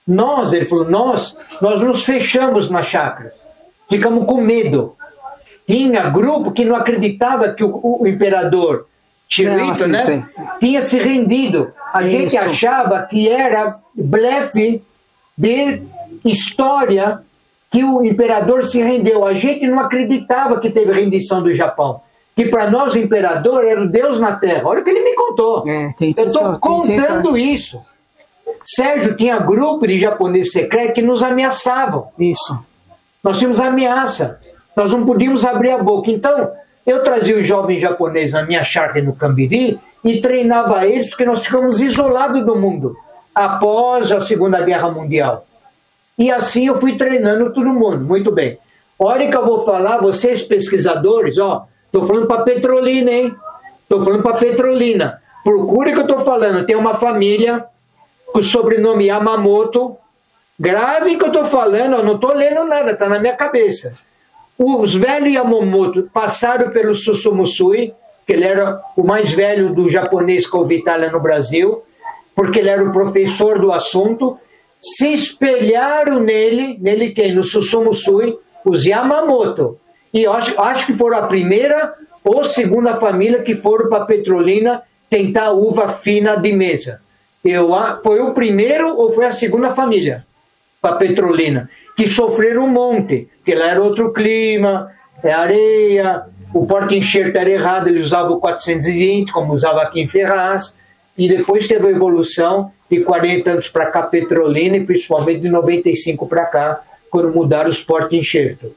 Ele falou, nós nos fechamos na chácara, ficamos com medo. Tinha grupo que não acreditava que o imperador Hirohito, né, tinha se rendido. A gente achava que era blefe de história que o imperador se rendeu. A gente não acreditava que teve rendição do Japão. Que para nós o imperador era o Deus na Terra. Olha o que ele me contou. Eu estou contando isso. Sérgio, tinha grupo de japoneses secretos que nos ameaçavam. Isso. Nós tínhamos ameaça. Nós não podíamos abrir a boca. Então, eu trazia os jovens japoneses na minha chácara no Cambiri e treinava eles porque nós ficamos isolados do mundo após a Segunda Guerra Mundial. E assim eu fui treinando todo mundo. Muito bem. Olha que eu vou falar, vocês pesquisadores, estou falando para Petrolina, hein? Estou falando para Petrolina. Procure o que eu estou falando. Tem uma família com o sobrenome Yamamoto. Grave o que eu estou falando, não estou lendo nada, está na minha cabeça. Os velhos Yamamoto passaram pelo Susumusui, que ele era o mais velho do japonês com Itália no Brasil, porque ele era o professor do assunto. Se espelharam nele quem? No Susumusui, os Yamamoto. E eu acho que foram a primeira ou segunda família que foram para Petrolina tentar uva fina de mesa. Foi o primeiro ou foi a segunda família para Petrolina, que sofreram um monte, porque lá era outro clima, areia, o porta-enxerto era errado, ele usava o 420, como usava aqui em Ferraz, e depois teve a evolução de 40 anos para cá, Petrolina, e principalmente de 95 para cá, quando mudaram os porta-enxerto.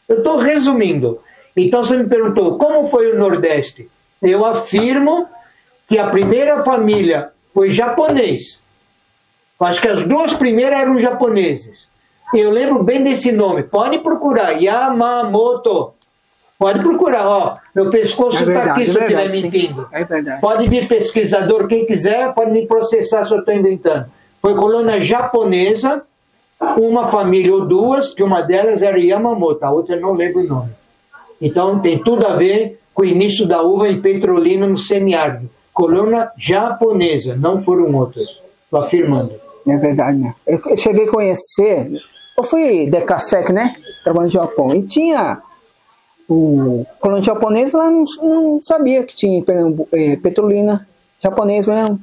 Eu estou resumindo. Então você me perguntou, como foi o Nordeste? Eu afirmo que a primeira família foi japonês. Acho que as 2 primeiras eram japoneses. Eu lembro bem desse nome. Pode procurar, Yamamoto. Pode procurar, meu pescoço está aqui se eu estiver mentindo. É verdade. Pode vir pesquisador, quem quiser, pode me processar se eu estou inventando. Foi colônia japonesa, uma família ou 2, que uma delas era Yamamoto, a outra eu não lembro o nome. Então tem tudo a ver com o início da uva em Petrolina, no semiárido. Colônia japonesa, não foram outras. Estou afirmando. É verdade, né? Eu cheguei a conhecer, eu fui de Kasek, né? Trabalhando no Japão. E tinha o colônia japonês lá, não sabia que tinha Petrolina japonês mesmo.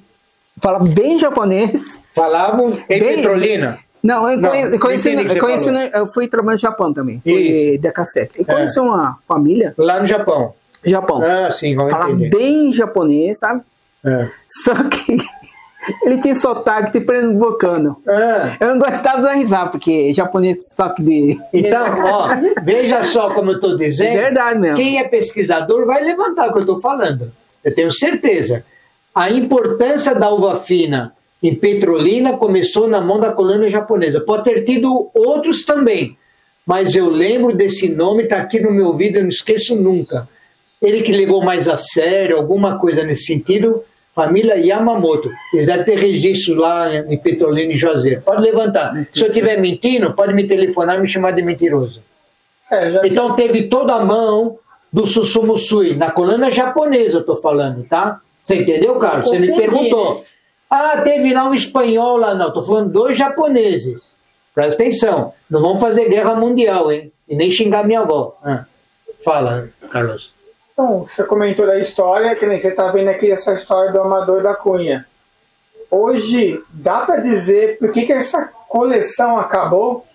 Falava bem japonês. Falavam em Petrolina? Não, eu fui trabalhando no Japão também. Fui de Kasek. E conheci uma família. Lá no Japão. Japão. Ah, sim, vamos Falava entender. bem japonês, sabe? É. Só que ele tinha sotaque de pernambucano. Ah, Eu não gostava da risada, porque japonês tem sotaque de... então, ó, veja só como eu estou dizendo. É verdade mesmo. Quem é pesquisador vai levantar o que eu estou falando. Eu tenho certeza. A importância da uva fina em Petrolina começou na mão da colônia japonesa. Pode ter tido outros também, mas eu lembro desse nome, está aqui no meu ouvido, eu não esqueço nunca. Ele que levou mais a sério, alguma coisa nesse sentido, família Yamamoto. Eles devem ter registro lá em Petrolina e Juazeiro. Pode levantar. Se eu estiver mentindo, pode me telefonar e me chamar de mentiroso. Então teve toda a mão do Susumusui, na colônia japonesa eu estou falando, tá? Você entendeu, Carlos? Você me perguntou. Ah, teve lá um espanhol lá, não. Estou falando dos japoneses. Presta atenção. Não vamos fazer guerra mundial, hein? E nem xingar minha avó. Fala, Carlos. Então, você comentou da história, que nem você está vendo aqui essa história do Amador da Cunha. Hoje, dá para dizer por que essa coleção acabou?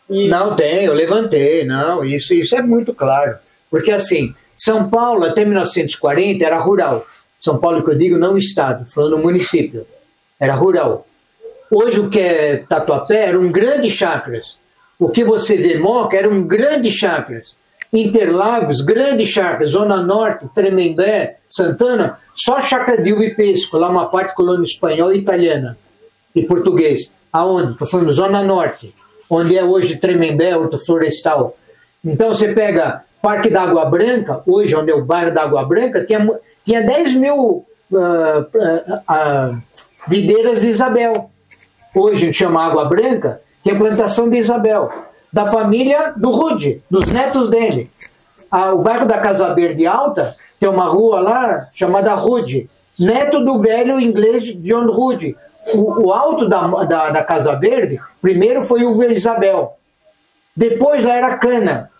Não tem, eu levantei. Não, isso é muito claro. Porque assim, São Paulo até 1940 era rural. São Paulo, que eu digo, não estado, falando município. Era rural. Hoje o que é Tatuapé era um grande chacras. O que você vê Moca era um grande chacras. Interlagos, grande chacras. Zona Norte, Tremembé, Santana, só chácara de uva e pesco. Lá uma parte colônia espanhola e italiana. E português. Aonde? Estou falando Zona Norte. Onde é hoje Tremembé, Horto Florestal. Então você pega Parque da Água Branca, hoje onde é o bairro da Água Branca, tinha 10 mil videiras de Isabel. Hoje a gente chama Água Branca, que é a plantação de Isabel, da família do Rude, dos netos dele. O bairro da Casa Verde Alta, tem uma rua lá chamada Rude, neto do velho inglês John Rude. O alto da Casa Verde, primeiro foi Uva Isabel, depois lá era cana,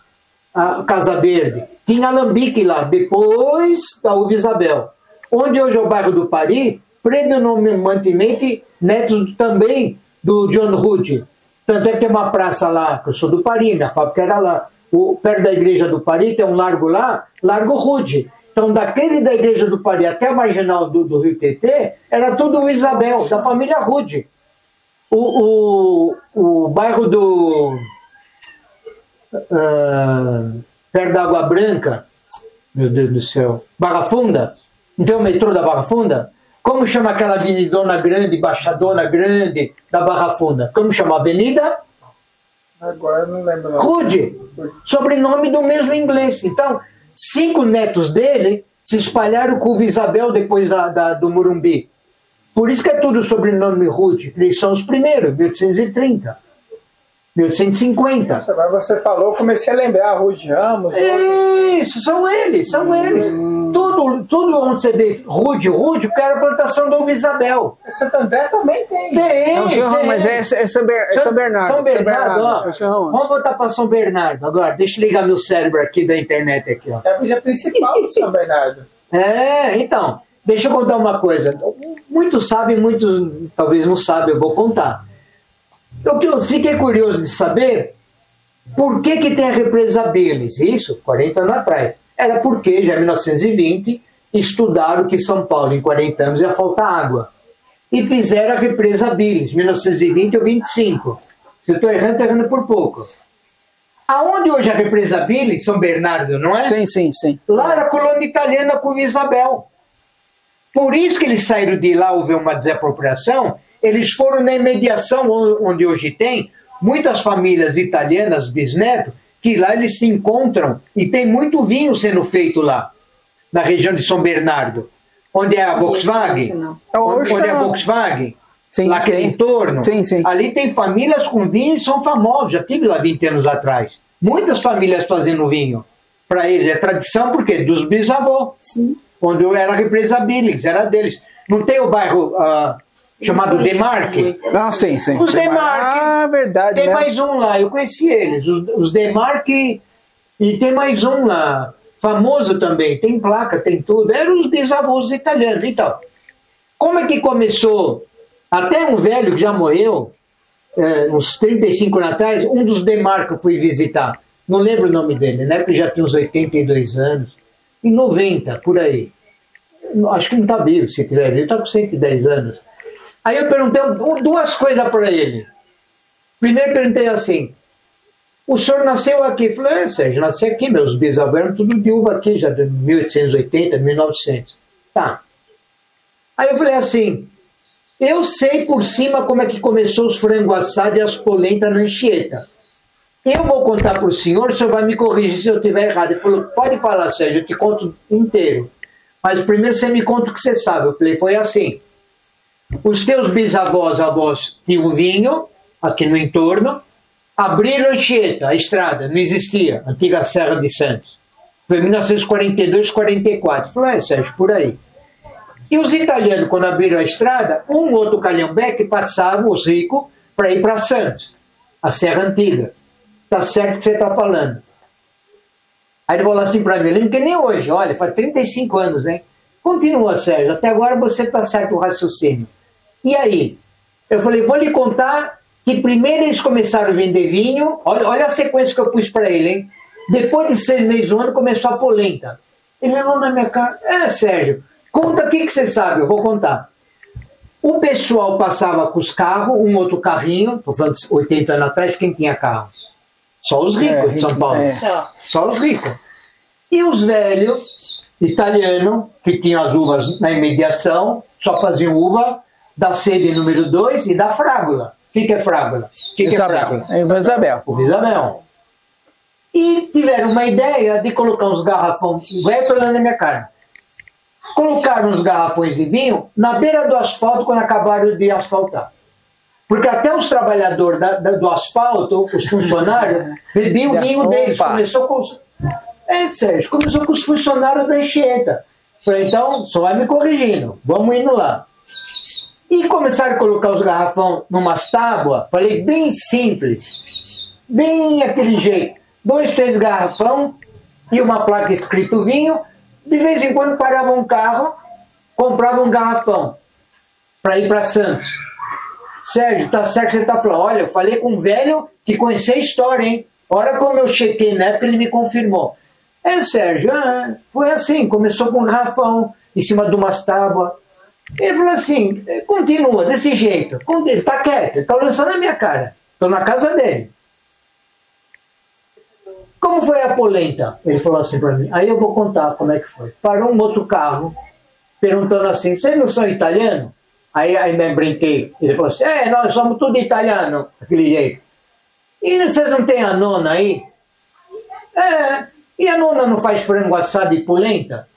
a Casa Verde. Tinha alambique lá, depois da Uva Isabel. Onde hoje é o bairro do Pari, predominantemente netos também do John Rude. Tanto é que tem uma praça lá, que eu sou do Pari, minha fábrica era lá. Perto da igreja do Pari tem um largo lá, Largo Rude. Então daquele da igreja do Pari até a marginal do Rio Tietê, era tudo o Isabel, da família Rude. O bairro do... perto da Água Branca, meu Deus do céu, Barra Funda, não tem o metrô da Barra Funda? Como chama aquela avenidona grande, baixadona grande da Barra Funda? Como chama a avenida? Agora eu não lembro. Não. Rude, sobrenome do mesmo inglês. Então, 5 netos dele se espalharam com o Isabel depois do Morumbi. Por isso que é tudo sobrenome Rude. Eles são os primeiros, 1830. 1850. Agora você falou, comecei a lembrar, Rude Ramos. Isso, são eles. Tudo onde você vê Rude, porque era a plantação da Uva Isabel. Santo André também tem. Tem. Mas é São Bernardo. São Bernardo, ó. Vamos voltar para São Bernardo agora. Deixa eu ligar meu cérebro aqui da internet aqui, ó. É a vila principal de São Bernardo. Então, deixa eu contar uma coisa. Muitos sabem, muitos talvez não sabem, eu vou contar. O que eu fiquei curioso de saber, por que tem a represa Billes? Isso, 40 anos atrás. Era porque, já em 1920, estudaram que São Paulo, em 40 anos, ia faltar água. E fizeram a represa Billes, 1920 ou 25. Se eu estou errando por pouco. Aonde hoje a represa Billes? São Bernardo, não é? Sim. Lá era a colônia italiana com Isabel. Por isso que eles saíram de lá, houve uma desapropriação. Eles foram na imediação onde hoje tem muitas famílias italianas, bisnetos, que lá eles se encontram e tem muito vinho sendo feito lá, na região de São Bernardo, onde é a Volkswagen, onde é a Volkswagen, lá aquele entorno. Sim. Ali tem famílias com vinho e são famosos, já tive lá 20 anos atrás. Muitas famílias fazendo vinho. Para eles é tradição porque dos bisavós, onde eu era a represa Billes, era deles. Não tem o bairro... chamado Demarque. Sim. Os Demarque. Verdade. Tem mais um lá, eu conheci eles. Os Demarque. E tem mais um lá, famoso também. Tem placa, tem tudo. Eram os bisavós italianos. Então, como é que começou? Até um velho que já morreu, uns 35 anos atrás, um dos Demarque eu fui visitar. Não lembro o nome dele, né? Porque já tinha uns 82 anos. em 90, por aí. Acho que não está vivo, se tiver vivo, está com 110 anos. Aí eu perguntei duas coisas para ele. Primeiro perguntei assim, o senhor nasceu aqui? Ele falou, Sérgio, nasci aqui, meus bisavós eram tudo de uva aqui, já de 1880, 1900. Tá. Aí eu falei assim, eu sei por cima como é que começou os frangos assados e as polentas na Anchieta. Eu vou contar para o senhor vai me corrigir se eu estiver errado. Ele falou, pode falar, Sérgio, eu te conto inteiro. Mas primeiro você me conta o que você sabe. Eu falei, foi assim. Os teus bisavós, avós, tinham vinho, aqui no entorno, abriram a Anchieta, a estrada, não existia, antiga Serra de Santos. Foi em 1942, 44. Eu falei, Sérgio, por aí. E os italianos, quando abriram a estrada, um outro calhambeque passavam, os ricos, para ir para Santos, a Serra Antiga. Tá certo o que você está falando. Aí ele falou assim para mim, lembro que nem hoje, olha, faz 35 anos, né? Continua, Sérgio, até agora você está certo o raciocínio. E aí? Eu falei, vou lhe contar que primeiro eles começaram a vender vinho, olha a sequência que eu pus para ele, hein? Depois de 6 meses do ano começou a polenta. Ele olhou na minha cara, Sérgio, conta o que você sabe, eu vou contar. O pessoal passava com os carros, um outro carrinho, estou falando de 80 anos atrás, quem tinha carro? Só os ricos de São Paulo. Só os ricos. E os velhos italianos, que tinham as uvas na imediação, só faziam uva da sede número 2 e da frágula. O que é frágula? O que é frágula? É Isabel. O Isabel. E tiveram uma ideia de colocar uns garrafões, vai falando na minha cara. Colocaram uns garrafões de vinho na beira do asfalto quando acabaram de asfaltar. Porque até os trabalhadores do asfalto, os funcionários, bebiam o vinho deles. Começou com Sérgio, começou com os funcionários da Anchieta. Falei, então, só vai me corrigindo, vamos indo lá. E começaram a colocar os garrafões numas tábuas, falei, bem simples, bem aquele jeito. 2, 3 garrafão e uma placa escrito vinho. De vez em quando parava um carro, comprava um garrafão para ir para Santos. Sérgio, tá certo que você tá falando. Olha, eu falei com um velho que conhecia a história, hein? Olha como eu chequei na época, ele me confirmou. Sérgio, foi assim, começou com um garrafão em cima de umas tábuas. Ele falou assim, continua desse jeito. Ele tá quieto, ele tá lançando na minha cara. Tô na casa dele. Como foi a polenta? Ele falou assim para mim. Aí eu vou contar como é que foi. Parou um outro carro, perguntando assim, vocês não são italianos? Aí me brinquei. Ele falou assim, nós somos tudo italiano, daquele jeito. E vocês não têm a nona aí? E a nona não faz frango assado e polenta?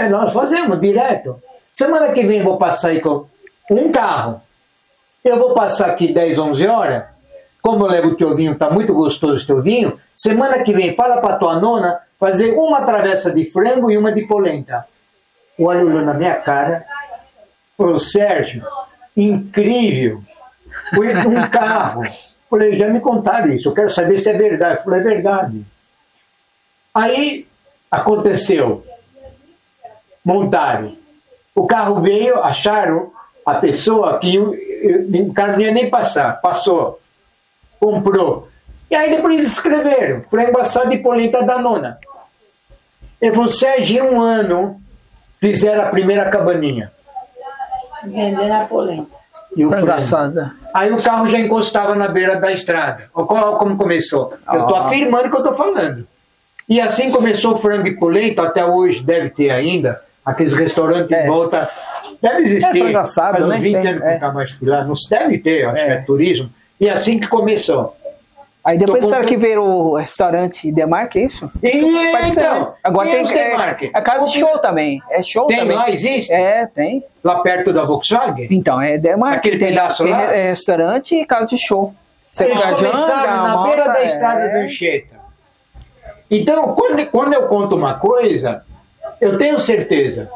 Nós fazemos direto. Semana que vem vou passar aí com um carro. Eu vou passar aqui 10, 11 horas. Como eu levo o teu vinho, tá muito gostoso o teu vinho. Semana que vem, fala pra tua nona fazer uma travessa de frango e uma de polenta. O olho olhou na minha cara. Falou, Sérgio, incrível. Foi num carro. Falei, já me contaram isso, eu quero saber se é verdade. Falei, é verdade. Aí aconteceu. Montaram. O carro veio, acharam a pessoa que o cara não ia nem passar. Passou. Comprou. E aí depois eles escreveram, frango assado e polenta da nona. Ele falou, Sérgio, em um ano fizeram a primeira cabaninha. Vendendo a polenta. E o frango. Aí o carro já encostava na beira da estrada. Olha como começou. Eu estou afirmando o que eu estou falando. E assim começou o frango e polenta, até hoje deve ter ainda, aqueles restaurantes em volta. Deve existir. Frango assado, faz uns né? 20 anos que nunca mais fui lá. Não se deve ter, acho que é turismo. E assim que começou. Aí depois será que virou o restaurante Demarque, é isso? Pode ser, né? Agora tem a casa de show também. É show tem também. Lá, existe? Tem. Lá perto da Volkswagen? Então, é Demarque. Aquele pedaço tem lá? Restaurante e casa de show. Eles começaram na beira da estrada do Anchieta. Então, quando eu conto uma coisa, eu tenho certeza.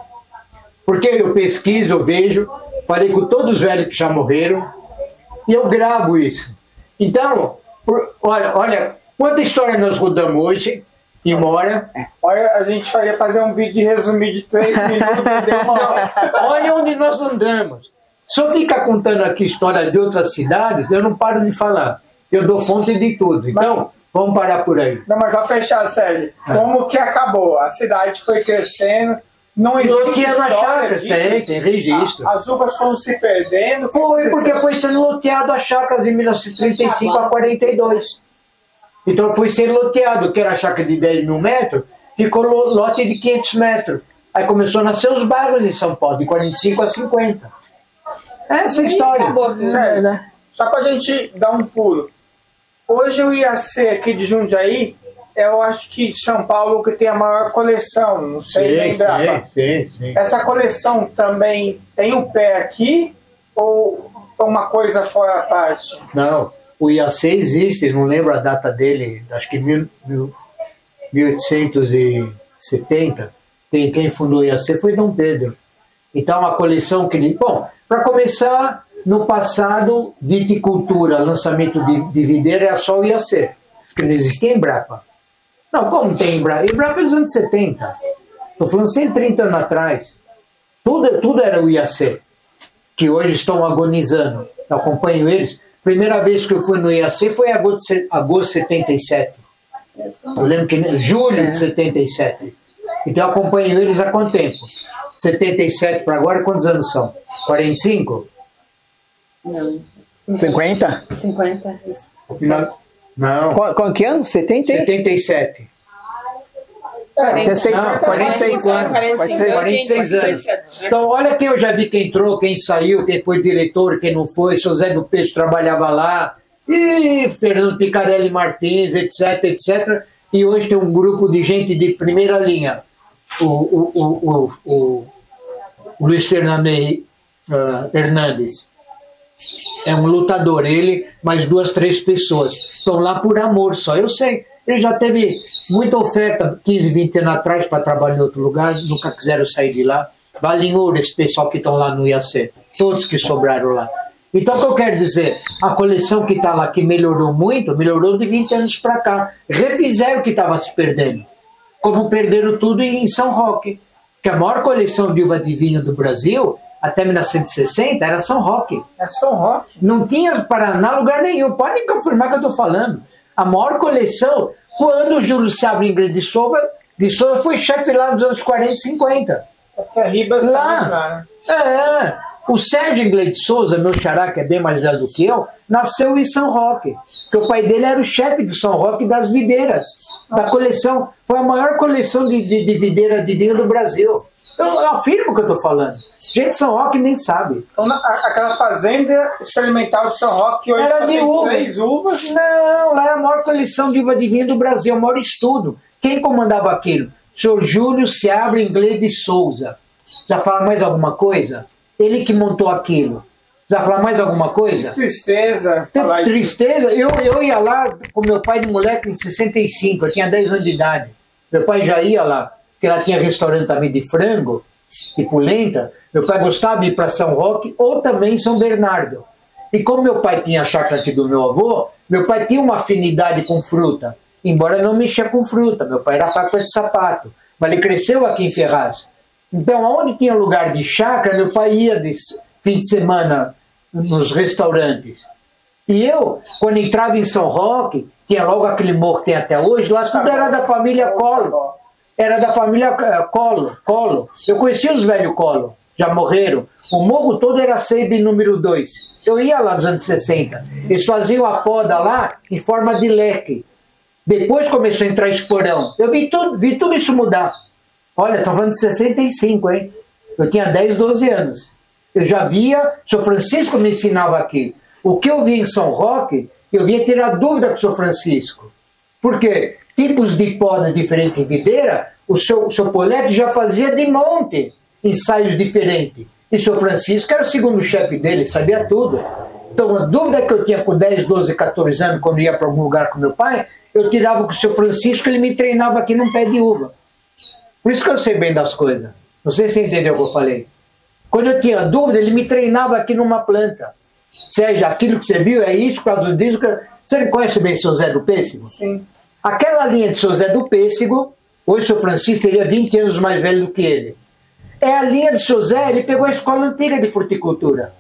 Porque eu pesquiso, eu vejo, falei com todos os velhos que já morreram, e eu gravo isso. Então, olha, quanta história nós rodamos hoje, em uma hora. Olha, a gente ia fazer um vídeo resumido de 3 minutos e deu uma hora. Olha onde nós andamos. Se eu ficar contando aqui história de outras cidades, eu não paro de falar. Eu dou fonte de tudo. Então, Vamos parar por aí. Não, mas pra fechar, Sérgio, como que acabou? A cidade foi crescendo, não existe Loteando as história chácaras, disso? tem registro. As uvas foram se perdendo. Foi porque foi sendo loteado as chácaras de 1935 a 42. Então foi sendo loteado, que era a chácara de 10 mil metros, ficou lote de 500 metros. Aí começou a nascer os bairros em São Paulo, de 45 a 50. Essa é a história. Sério, né? Só pra gente dar um pulo. Hoje o IAC aqui de Jundiaí, eu acho que São Paulo que tem a maior coleção, não sei lembrar. Sim. Essa coleção também tem o pé aqui ou foi uma coisa fora a parte? Não, o IAC existe, não lembro a data dele, acho que 1870. Quem fundou o IAC foi Dom Pedro. Então, uma coleção que ele... Bom, para começar, no passado, viticultura, lançamento de videira era só o IAC, porque não existia Embrapa. Não, como tem Embrapa? Embrapa é dos anos 70. Estou falando 130 anos atrás. Tudo era o IAC, que hoje estão agonizando. Eu acompanho eles. Primeira vez que eu fui no IAC foi em agosto de 77. Eu lembro que julho de 77. Então eu acompanho eles há quanto tempo? 77 para agora, quantos anos são? 45? Não. 50? 50. Não. Qual que ano? 70? 77. 46 Não, 46 anos. 46 anos. Então, olha quem eu já vi, quem entrou, quem saiu, quem foi diretor, quem não foi. Seu Zé do Peixe trabalhava lá. E Fernando Picarelli Martins, etc. E hoje tem um grupo de gente de primeira linha. O Luiz Fernando Hernandes. É um lutador, ele, mais 2, 3 pessoas. Estão lá por amor só, eu sei. Ele já teve muita oferta 15, 20 anos atrás para trabalhar em outro lugar, nunca quiseram sair de lá. Vale em ouro esse pessoal que estão lá no IAC, todos que sobraram lá. Então o que eu quero dizer, a coleção que está lá, que melhorou muito, melhorou de 20 anos para cá. Refizeram o que estava se perdendo. Como perderam tudo em São Roque. Que a maior coleção de uva de vinho do Brasil, até 1960, era São Roque. É São Roque? Não tinha Paraná lugar nenhum. Podem confirmar que eu estou falando. A maior coleção, quando o Júlio Seabra Ingrid de Souza foi chefe lá nos anos 40 e 50. Porque a Ribas lá, né? O Sérgio Inglês de Souza, meu xará, que é bem mais velho do que eu, nasceu em São Roque. Porque o pai dele era o chefe de São Roque das videiras. Da coleção. Foi a maior coleção de videira de vinho do Brasil. Eu afirmo o que eu estou falando. Gente de São Roque nem sabe. Então, aquela fazenda experimental de São Roque, que hoje era de uva. 3 uvas. Não, lá era a maior coleção de uva de vinho do Brasil, o maior estudo. Quem comandava aquilo? O senhor Júlio Seabra Inglês de Souza. Já fala mais alguma coisa? Ele que montou aquilo. Já falar mais alguma coisa? Que tristeza. Tristeza? Eu ia lá com meu pai de moleque em 65, eu tinha 10 anos de idade. Meu pai já ia lá, porque lá tinha restaurante também de frango e polenta. Meu pai gostava de ir para São Roque ou também São Bernardo. E como meu pai tinha a chácara aqui do meu avô, meu pai tinha uma afinidade com fruta, embora não mexia com fruta. Meu pai era fábrica de sapato, mas ele cresceu aqui em Ferraz. Então, onde tinha lugar de chácara, meu pai ia de fim de semana nos restaurantes. E eu, quando entrava em São Roque, tinha logo aquele morro que tem até hoje, lá tudo era da família Collor. Era da família Collor. Eu conhecia os velhos Collor, já morreram. O morro todo era Seibe número 2. Eu ia lá nos anos 60. Eles faziam a poda lá em forma de leque. Depois começou a entrar esporão. Eu vi tudo isso mudar. Olha, estou falando de 65, hein? Eu tinha 10, 12 anos. Eu já via, o Sr. Francisco me ensinava aqui. O que eu vi em São Roque, eu vinha tirar dúvida com o Sr. Francisco. Por quê? Tipos de poda diferente em videira, o seu Poletti já fazia de monte ensaios diferentes. E o Sr. Francisco era o segundo chefe dele, sabia tudo. Então, a dúvida que eu tinha com 10, 12, 14 anos, quando ia para algum lugar com meu pai, eu tirava com o Sr. Francisco, ele me treinava aqui num pé de uva. Por isso que eu sei bem das coisas. Não sei se você entendeu o que eu falei. Quando eu tinha dúvida, ele me treinava aqui numa planta. Seja, aquilo que você viu é isso, por causa disso. Você conhece bem o Sr. Zé do Pêssego? Sim. Aquela linha de Sr. Zé do Pêssego, hoje o Sr. Francisco teria 20 anos mais velho do que ele. É a linha do Sr. Zé, ele pegou a escola antiga de fruticultura.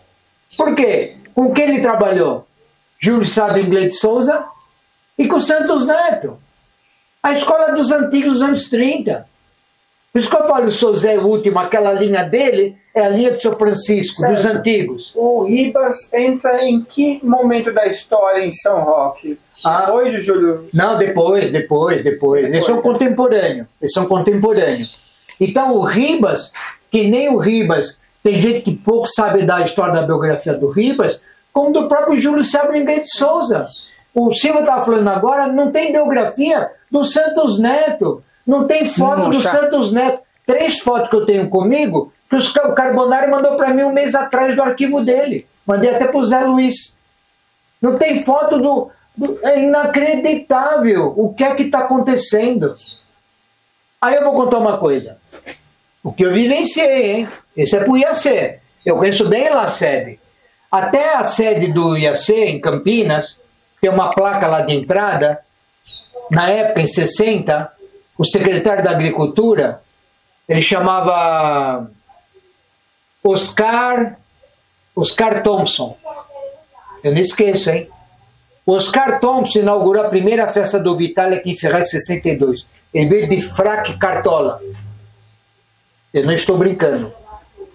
Por quê? Com quem ele trabalhou? Júlio Seabra Inglês de Souza, E com o Santos Neto. A escola dos antigos dos anos 30. Por isso que eu falo, o seu Zé Último, aquela linha dele é a linha do seu Francisco, certo. Dos antigos. O Ribas entra em que momento da história em São Roque? Depois do Júlio? Não, depois. Eles são contemporâneos. Então o Ribas, que nem o Ribas, tem gente que pouco sabe da história da biografia do Ribas, como do próprio Júlio César Ninguém de Souza. O Silvio estava falando agora, não tem biografia do Santos Neto. Não tem foto do Santos Neto. 3 fotos que eu tenho comigo, que o Carbonari mandou para mim um mês atrás do arquivo dele. Mandei até para o Zé Luiz. Não tem foto É inacreditável o que é que está acontecendo. Aí eu vou contar uma coisa. O que eu vivenciei, hein? Esse é para o IAC. Eu conheço bem lá a sede. Até a sede do IAC, em Campinas, tem uma placa lá de entrada. Na época, em 60, o secretário da Agricultura, ele chamava Oscar Thompson. Eu não esqueço, hein? Oscar Thompson inaugurou a primeira festa do Vitália aqui em Ferraz, em 62. Ele veio de fraque e cartola. Eu não estou brincando.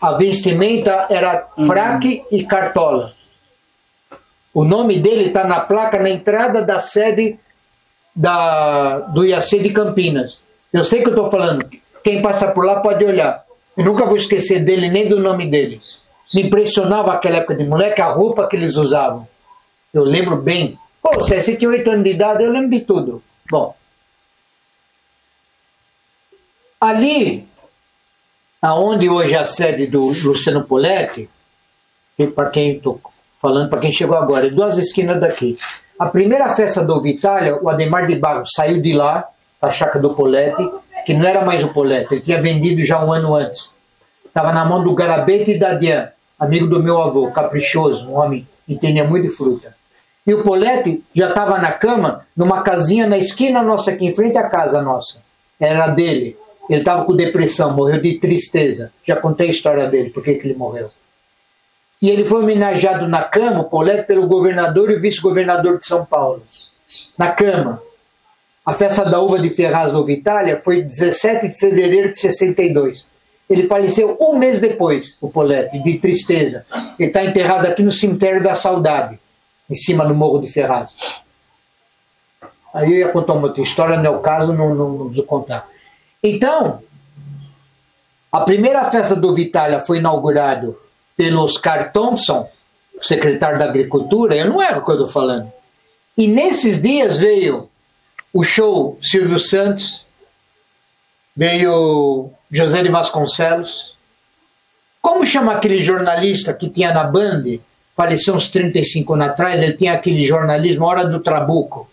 A vestimenta era fraque e cartola. O nome dele está na placa na entrada da sede do IAC de Campinas. Eu sei que eu estou falando. Quem passa por lá pode olhar. Eu nunca vou esquecer dele, nem do nome dele. Me impressionava aquela época de moleque, a roupa que eles usavam. Eu lembro bem. Pô, você tinha 8 anos de idade, eu lembro de tudo. Bom. Ali, aonde hoje é a sede do Luciano Poletti, para quem estou falando, para quem chegou agora, é 2 esquinas daqui. A primeira festa do Vitália, o Ademar de Barros saiu de lá, da chácara do Poletti, que não era mais o Poletti, ele tinha vendido já um ano antes. Estava na mão do Garabete e da Dian, amigo do meu avô, caprichoso, um homem que entendia muito de fruta. E o Poletti já estava na cama, numa casinha na esquina nossa, aqui em frente à casa nossa. Era dele. Ele estava com depressão, morreu de tristeza. Já contei a história dele, por que ele morreu. E ele foi homenageado na cama, o Poletti, pelo governador e o vice-governador de São Paulo. Na cama. A festa da uva de Ferraz do Vitália foi 17 de fevereiro de 62. Ele faleceu um mês depois, o Poletti, de tristeza. Ele está enterrado aqui no Cemitério da Saudade, em cima do Morro de Ferraz. Aí eu ia contar uma outra história, não é o caso, não vou contar. Então, a primeira festa do Vitália foi inaugurada pelo Oscar Thompson, secretário da Agricultura, eu não era o que eu estou falando. E nesses dias veio o show Silvio Santos, veio José de Vasconcelos. Como chama aquele jornalista que tinha na Band, faleceu uns 35 anos atrás, ele tinha aquele jornalismo Hora do Trabuco.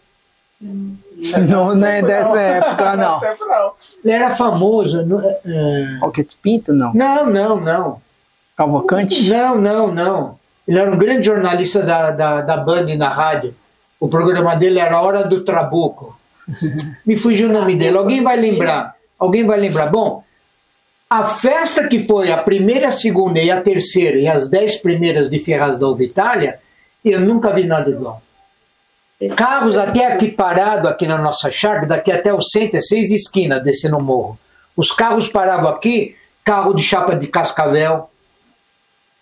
Não é dessa época, não. Ele era famoso. Alquete Pinto, não? Não. Cavalcante? Não. Ele era um grande jornalista da Band na rádio. O programa dele era Hora do Trabuco. Me fugiu o nome dele. Alguém vai lembrar. Bom, a festa que foi a primeira, a segunda e a terceira e as 10 primeiras de Ferraz da Vitália, eu nunca vi nada igual. Carros até aqui parado aqui na nossa chácara, daqui até o centro, é 6 esquinas descendo o morro. Os carros paravam aqui, carro de chapa de Cascavel,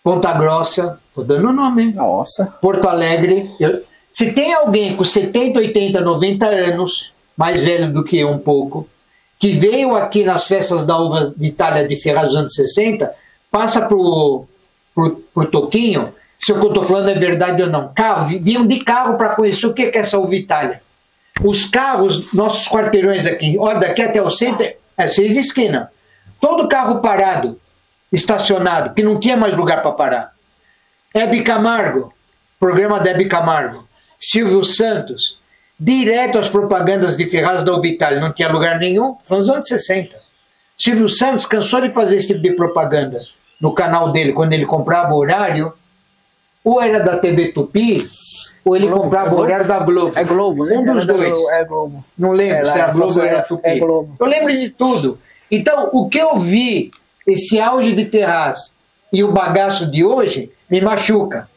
Ponta Grossa, tô dando o nome, hein? Nossa. Porto Alegre. Se tem alguém com 70, 80, 90 anos, mais velho do que eu um pouco, que veio aqui nas festas da uva de Itália de Ferraz dos anos 60, passa pro Toquinho, se o que eu estou falando é verdade ou não. Vinham de carro para conhecer o que é essa uva Itália. Os carros, nossos quarteirões aqui, ó, daqui até o centro, é 6 esquinas. Todo carro parado, estacionado, que não tinha mais lugar para parar. Hebe Camargo, programa da Hebe Camargo. Silvio Santos, direto às propagandas de Ferraz da uva Itália, não tinha lugar nenhum, foi nos anos 60. Silvio Santos cansou de fazer esse tipo de propaganda no canal dele, quando ele comprava o horário, ou era da TV Tupi, ou ele comprava o horário da Globo. É Globo, né? Um dos dois. É Globo. Não lembro se era Globo ou era Tupi. É Globo. Eu lembro de tudo. Então, o que eu vi, esse auge de Ferraz e o bagaço de hoje, me machuca.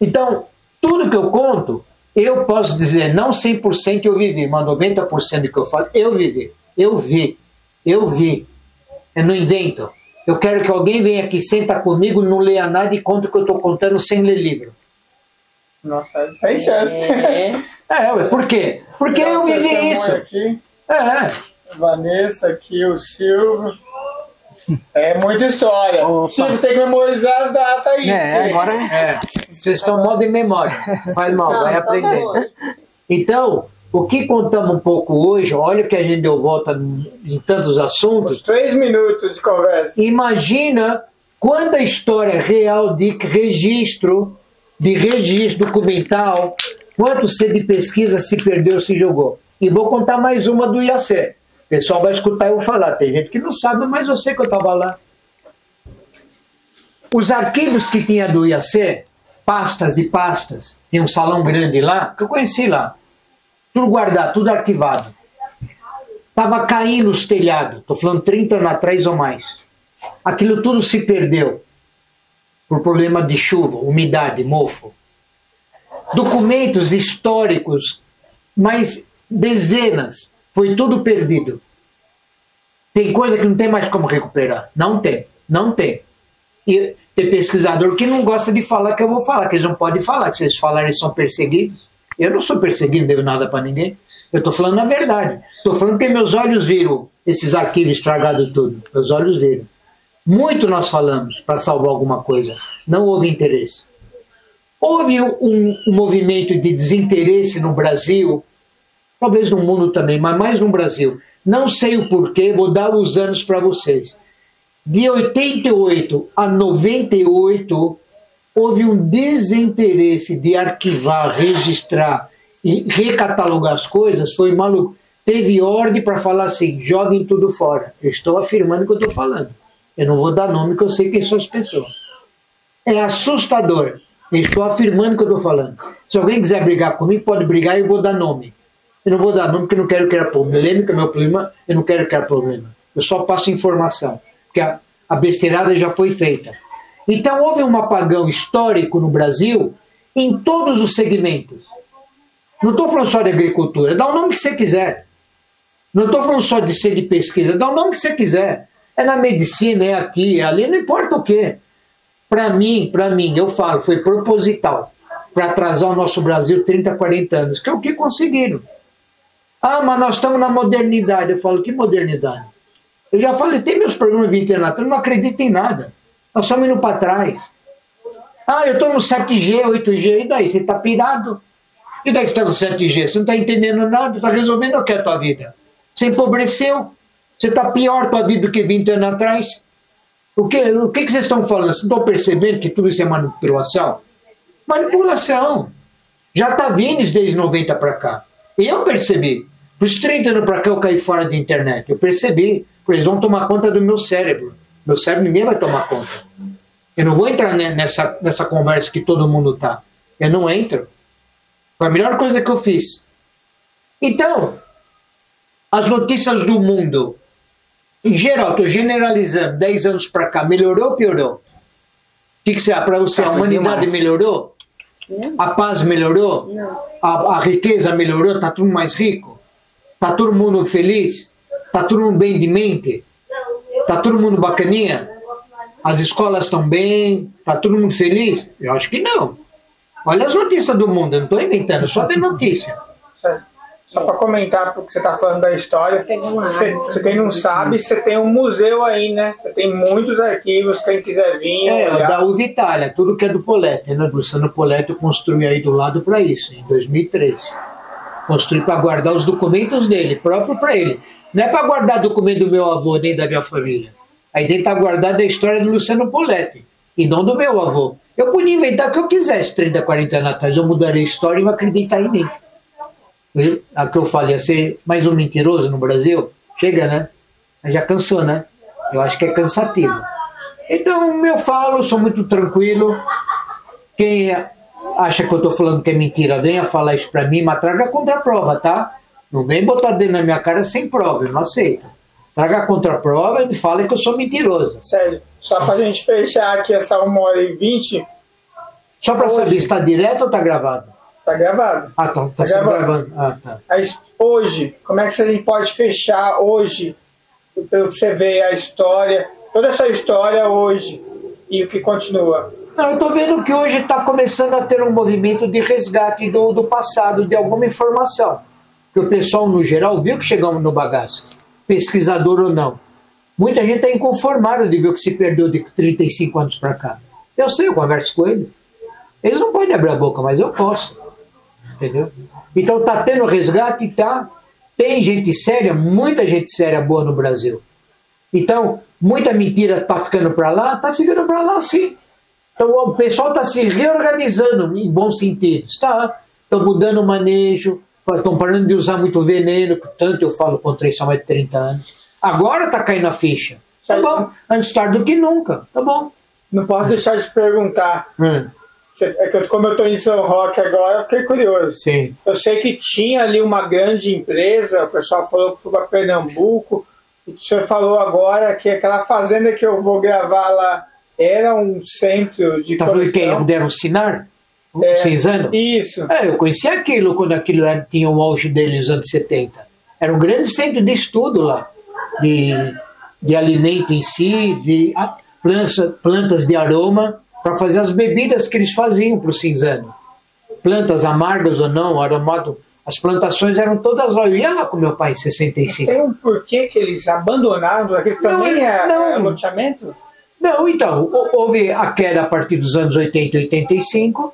Então, tudo que eu conto Eu posso dizer, não 100% eu vivi, mas 90% do que eu falo, eu vivi. Eu vi. Eu não invento. Eu quero que alguém venha aqui, senta comigo, não leia nada e conte o que eu estou contando sem ler livro. Nossa, sem chance. Por quê? Porque eu vivi isso. Aqui. Vanessa aqui, o Silvio. É muita história. O Silvio tem que memorizar as datas aí. Agora vocês estão mal de memória. Faz mal, vai aprender. Então, o que contamos um pouco hoje, olha que a gente deu volta em tantos assuntos. 3 minutos de conversa. Imagina quanta história real de registro documental, quanto de pesquisa se perdeu, se jogou. E vou contar mais uma do IAC. O pessoal vai escutar eu falar. Tem gente que não sabe, mas eu sei que eu estava lá. Os arquivos que tinha do IAC, pastas e pastas, tem um salão grande lá, que eu conheci lá. Tudo guardado, tudo arquivado. Estava caindo os telhados, estou falando 30 anos atrás ou mais. Aquilo tudo se perdeu por problema de chuva, umidade, mofo. Documentos históricos, mais dezenas, foi tudo perdido. Tem coisa que não tem mais como recuperar. Não tem. E tem pesquisador que não gosta de falar que eu vou falar, que eles não podem falar, que se eles falarem eles são perseguidos. Eu não sou perseguido, não devo nada para ninguém. Eu estou falando a verdade. Estou falando que meus olhos viram esses arquivos estragados tudo. Meus olhos viram. Muito nós falamos para salvar alguma coisa. Não houve interesse. Houve um movimento de desinteresse no Brasil, talvez no mundo também, mas mais no Brasil. Não sei o porquê, vou dar os anos para vocês. De 88 a 98, houve um desinteresse de arquivar, registrar e recatalogar as coisas, foi maluco. Teve ordem para falar assim, joguem tudo fora. Eu estou afirmando o que eu estou falando. Eu não vou dar nome, que eu sei quem são as pessoas. É assustador. Eu estou afirmando o que eu estou falando. Se alguém quiser brigar comigo, pode brigar e eu vou dar nome. Eu não vou dar nome porque eu não quero criar problema, que é meu problema, eu não quero criar problema. Eu só passo informação, porque a besteirada já foi feita. Então houve um apagão histórico no Brasil em todos os segmentos. Não estou falando só de agricultura, dá o nome que você quiser. Não estou falando só de ser de pesquisa, dá o nome que você quiser. É na medicina, é aqui, é ali, não importa o quê. Para mim, eu falo, foi proposital para atrasar o nosso Brasil 30, 40 anos, que é o que conseguiram. Ah, mas nós estamos na modernidade. Eu falo, que modernidade? Eu já falei, tem meus programas 20 anos atrás, eu não acredito em nada. Nós estamos indo para trás. Ah, eu estou no 7G, 8G, e daí? Você está pirado? E daí que você está no 7G? Você não está entendendo nada, está resolvendo o que é a tua vida? Você empobreceu? Você está pior tua vida do que 20 anos atrás? O que vocês estão falando? Vocês estão percebendo que tudo isso é manipulação? Manipulação. Já está vindo desde 90 para cá. Eu percebi. Dos 30 anos para cá eu caí fora da internet. Eu percebi. Porque eles vão tomar conta do meu cérebro. Meu cérebro ninguém vai tomar conta. Eu não vou entrar nessa conversa que todo mundo está. Eu não entro. Foi a melhor coisa que eu fiz. Então, as notícias do mundo, em geral, estou generalizando, 10 anos para cá, melhorou ou piorou? O que você acha para você? A humanidade melhorou? A paz melhorou? A riqueza melhorou? Está tudo mais rico? Está todo mundo feliz? Está todo mundo bem de mente? Está todo mundo bacaninha? As escolas estão bem? Está todo mundo feliz? Eu acho que não. Olha as notícias do mundo, eu não estou inventando, só ver notícia. Só para comentar, porque você está falando da história, você quem não sabe, você tem um museu aí, né? Você tem muitos arquivos, quem quiser vir. Da Uva Itália, tudo que é do Poletti, né? Luciano Poletti construiu aí do lado para isso, em 2013. Construiu para guardar os documentos dele, próprio para ele. Não é para guardar documento do meu avô, nem da minha família. Aí tem que estar guardado a história do Luciano Poletti, e não do meu avô. Eu podia inventar o que eu quisesse 30, 40 anos atrás, eu mudaria a história e vou acreditar em mim. A que eu falei, ia ser mais um mentiroso no Brasil? Chega, né? Já cansou, né? Eu acho que é cansativo. Então, eu falo, sou muito tranquilo. Quem acha que eu estou falando que é mentira, venha falar isso para mim, mas traga contraprova, tá? Não vem botar dentro na minha cara sem prova, eu não aceito. Traga a contraprova e me fala que eu sou mentiroso. Sérgio, só pra gente fechar aqui essa 1h20. Só para saber, está direto ou está gravado? Tá gravado. Ah, tá sendo gravando. Ah, tá. Mas hoje, como é que a gente pode fechar hoje, pelo que você vê a história, toda essa história hoje e o que continua? Não, eu tô vendo que hoje está começando a ter um movimento de resgate do passado, de alguma informação. Que o pessoal, no geral, viu que chegamos no bagaço, pesquisador ou não. Muita gente está inconformada de ver o que se perdeu de 35 anos para cá. Eu sei, eu converso com eles. Eles não podem abrir a boca, mas eu posso. Entendeu? Então está tendo resgate, tá? Tem gente séria, muita gente séria boa no Brasil. Então, muita mentira está ficando para lá? Está ficando para lá, sim. Então o pessoal está se reorganizando em bons sentidos. Tá? Estão mudando o manejo, estão parando de usar muito veneno, que tanto eu falo contra isso há mais de 30 anos. Agora está caindo a ficha. Tá bom, antes tarde do que nunca. Tá bom. Não posso deixar de te perguntar. É que como eu estou em São Roque agora, eu fiquei curioso. Sim. Eu sei que tinha ali uma grande empresa, o pessoal falou que foi para Pernambuco, e o senhor falou agora que aquela fazenda que eu vou gravar lá era um centro de coleção. Tá falando quem? Era o Sinar? O Cinzano? Isso. Eu conheci aquilo quando aquilo tinha o auge dele nos anos 70. Era um grande centro de estudo lá, de alimento em si, de plantas de aroma, para fazer as bebidas que eles faziam para o Cinzano. Plantas amargas ou não, aromado. As plantações eram todas lá. Eu ia lá com meu pai em 65. Tem um porquê que eles abandonaram? Aquele também é loteamento? Não, então, houve a queda a partir dos anos 80 e 85,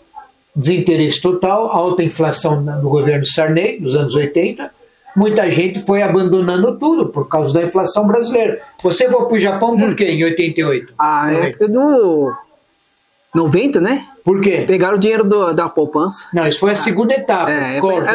desinteresse total, alta inflação no governo Sarney, dos anos 80, muita gente foi abandonando tudo por causa da inflação brasileira. Você foi para o Japão por quê, em 88? Ah, época do 90, né? Por quê? Pegaram o dinheiro da poupança. Não, isso foi a segunda etapa.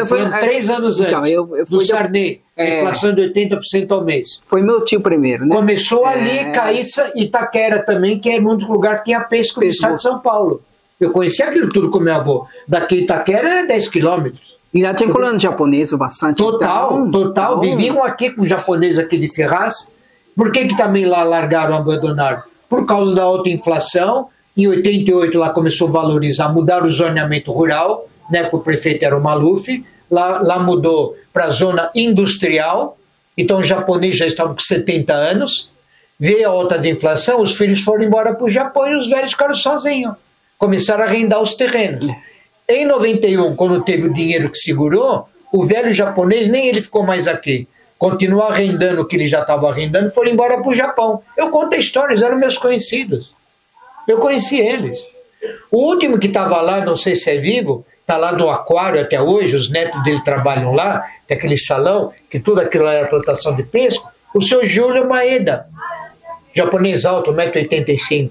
Foi 3 anos antes do Sarney. Inflação de 80% ao mês. Foi meu tio primeiro, né? Começou ali, cair Itaquera também, que é muito lugar que tinha pesca no estado de São Paulo. Eu conheci aquilo tudo com meu avô. Daqui Itaquera é 10 quilômetros. E lá tinha colônia japonesa bastante. Total. Viviam aqui com japoneses aqui de Ferraz. Por que também lá largaram, abandonaram? Por causa da alta inflação. Em 88 lá começou a valorizar, mudar o zoneamento rural, né, que o prefeito era o Maluf. Lá mudou para a zona industrial, então os japoneses já estavam com 70 anos, veio a alta de inflação, os filhos foram embora para o Japão e os velhos ficaram sozinhos, começaram a arrendar os terrenos. Em 91, quando teve o dinheiro que segurou, o velho japonês, nem ele ficou mais aqui, continuou arrendando o que ele já estava arrendando, foram embora para o Japão. Eu conto a história, eles eram meus conhecidos, eu conheci eles. O último que estava lá, não sei se é vivo, está lá no aquário até hoje, os netos dele trabalham lá, tem aquele salão, que tudo aquilo era plantação de pesco, o seu Júlio Maeda, japonês alto, 1,85 m.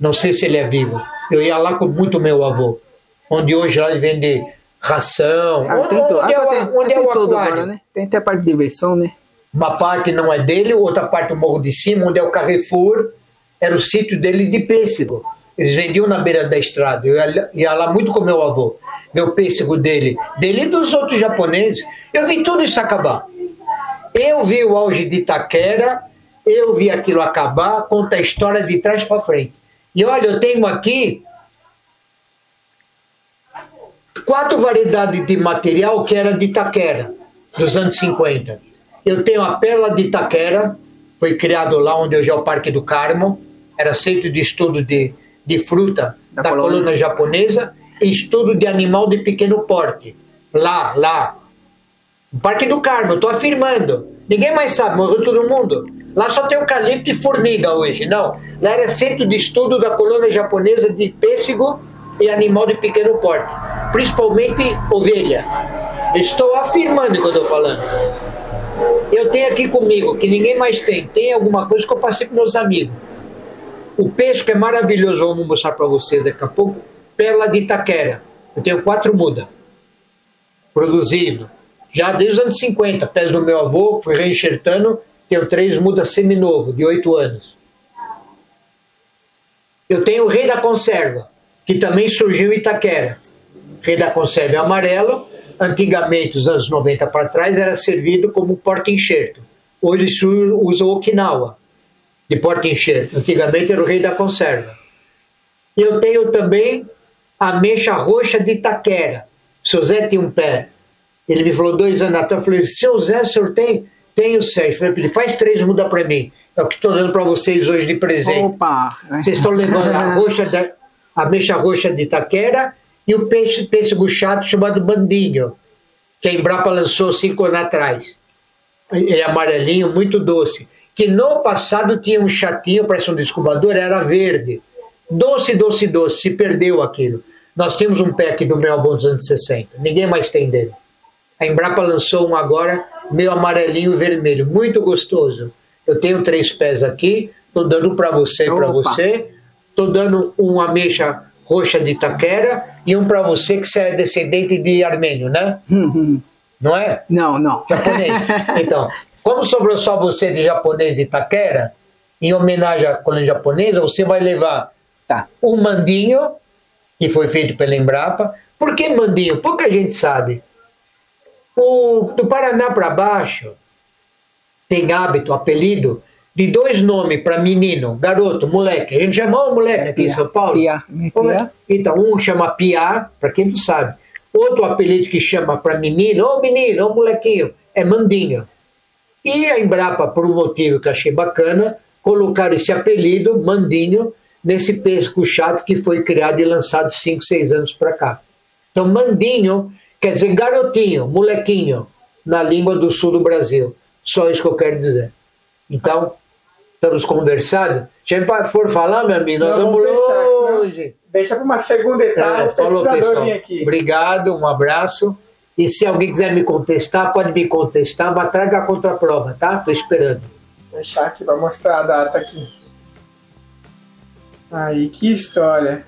Não sei se ele é vivo. Eu ia lá com muito meu avô, onde hoje lá ele vende ração. Onde é o aquário? Agora, né? Tem até a parte de diversão, né? Uma parte não é dele, outra parte o Morro de Cima, onde é o Carrefour, era o sítio dele de pêssego. Eles vendiam na beira da estrada. Eu ia lá muito com meu avô, ver o pêssego dele e dos outros japoneses. Eu vi tudo isso acabar. Eu vi o auge de Itaquera, eu vi aquilo acabar, conta a história de trás para frente. E olha, eu tenho aqui 4 variedades de material que era de Itaquera, dos anos 50. Eu tenho a pérola de Itaquera, foi criado lá onde hoje é o Parque do Carmo, era centro de estudo de fruta da colônia japonesa e estudo de animal de pequeno porte. Lá. No Parque do Carmo, estou afirmando. Ninguém mais sabe, morreu todo mundo. Lá só tem eucalipto e formiga hoje, não. Lá era centro de estudo da colônia japonesa de pêssego e animal de pequeno porte. Principalmente ovelha. Estou afirmando o que eu estou falando. Eu tenho aqui comigo, que ninguém mais tem. Tem alguma coisa que eu passei para meus amigos. O peixe que é maravilhoso, vamos mostrar para vocês daqui a pouco, pérola de Itaquera. Eu tenho 4 mudas, produzido. Já desde os anos 50, pés do meu avô, fui reenxertando, tenho 3 mudas seminovo, de 8 anos. Eu tenho o rei da conserva, que também surgiu em Itaquera. Rei da conserva é amarelo, antigamente, os anos 90 para trás, era servido como porta-enxerto. Hoje se usa o Okinawa, de porta-enxerto. Antigamente era o rei da conserva. Eu tenho também a ameixa roxa de Itaquera, O seu Zé tinha um pé. Ele me falou 2 anos atrás, eu falei, seu Zé, o senhor tem? Tenho 6. Eu falei, faz 3 muda para mim. É o que estou dando para vocês hoje de presente. Opa! Vocês estão levando a ameixa roxa de Itaquera e o pêssego chato chamado Mandinho, que a Embrapa lançou 5 anos atrás. Ele é amarelinho, muito doce. Que no passado tinha um chatinho, parece um descobridor, era verde. Doce, doce, doce. Se perdeu aquilo. Nós temos um pé aqui do Melbourne dos anos 60. Ninguém mais tem dele. A Embrapa lançou um agora, meio amarelinho e vermelho. Muito gostoso. Eu tenho 3 pés aqui. Estou dando para você e para você. Estou dando uma ameixa roxa de Itaquera e um para você que você é descendente de armênio, né? Não é? Não, não. Japonês. Então, como sobrou só você de japonês de Itaquera, em homenagem à colônia japonesa, você vai levar um mandinho, que foi feito pela Embrapa. Por que mandinho? Pouca gente sabe. Do Paraná para baixo, tem hábito, apelido, de 2 nomes para menino, garoto, moleque. A gente chama o moleque aqui em São Paulo. Piá. Então, um chama Piá, para quem não sabe. Outro apelido que chama para menino, ô molequinho, é Mandinho. E a Embrapa, por um motivo que eu achei bacana, colocaram esse apelido, Mandinho, nesse pêssego chato que foi criado e lançado 5, 6 anos para cá. Então, Mandinho quer dizer garotinho, molequinho, na língua do sul do Brasil. Só isso que eu quero dizer. Então, estamos conversando. Se a gente for falar, meu amigo, nós vamos longe. Deixa para uma segunda etapa. Falou, pessoal. Obrigado, um abraço. E se alguém quiser me contestar, pode me contestar, mas traga a contraprova, tá? Estou esperando. Vou deixar aqui para mostrar a data aqui. Aí, que história.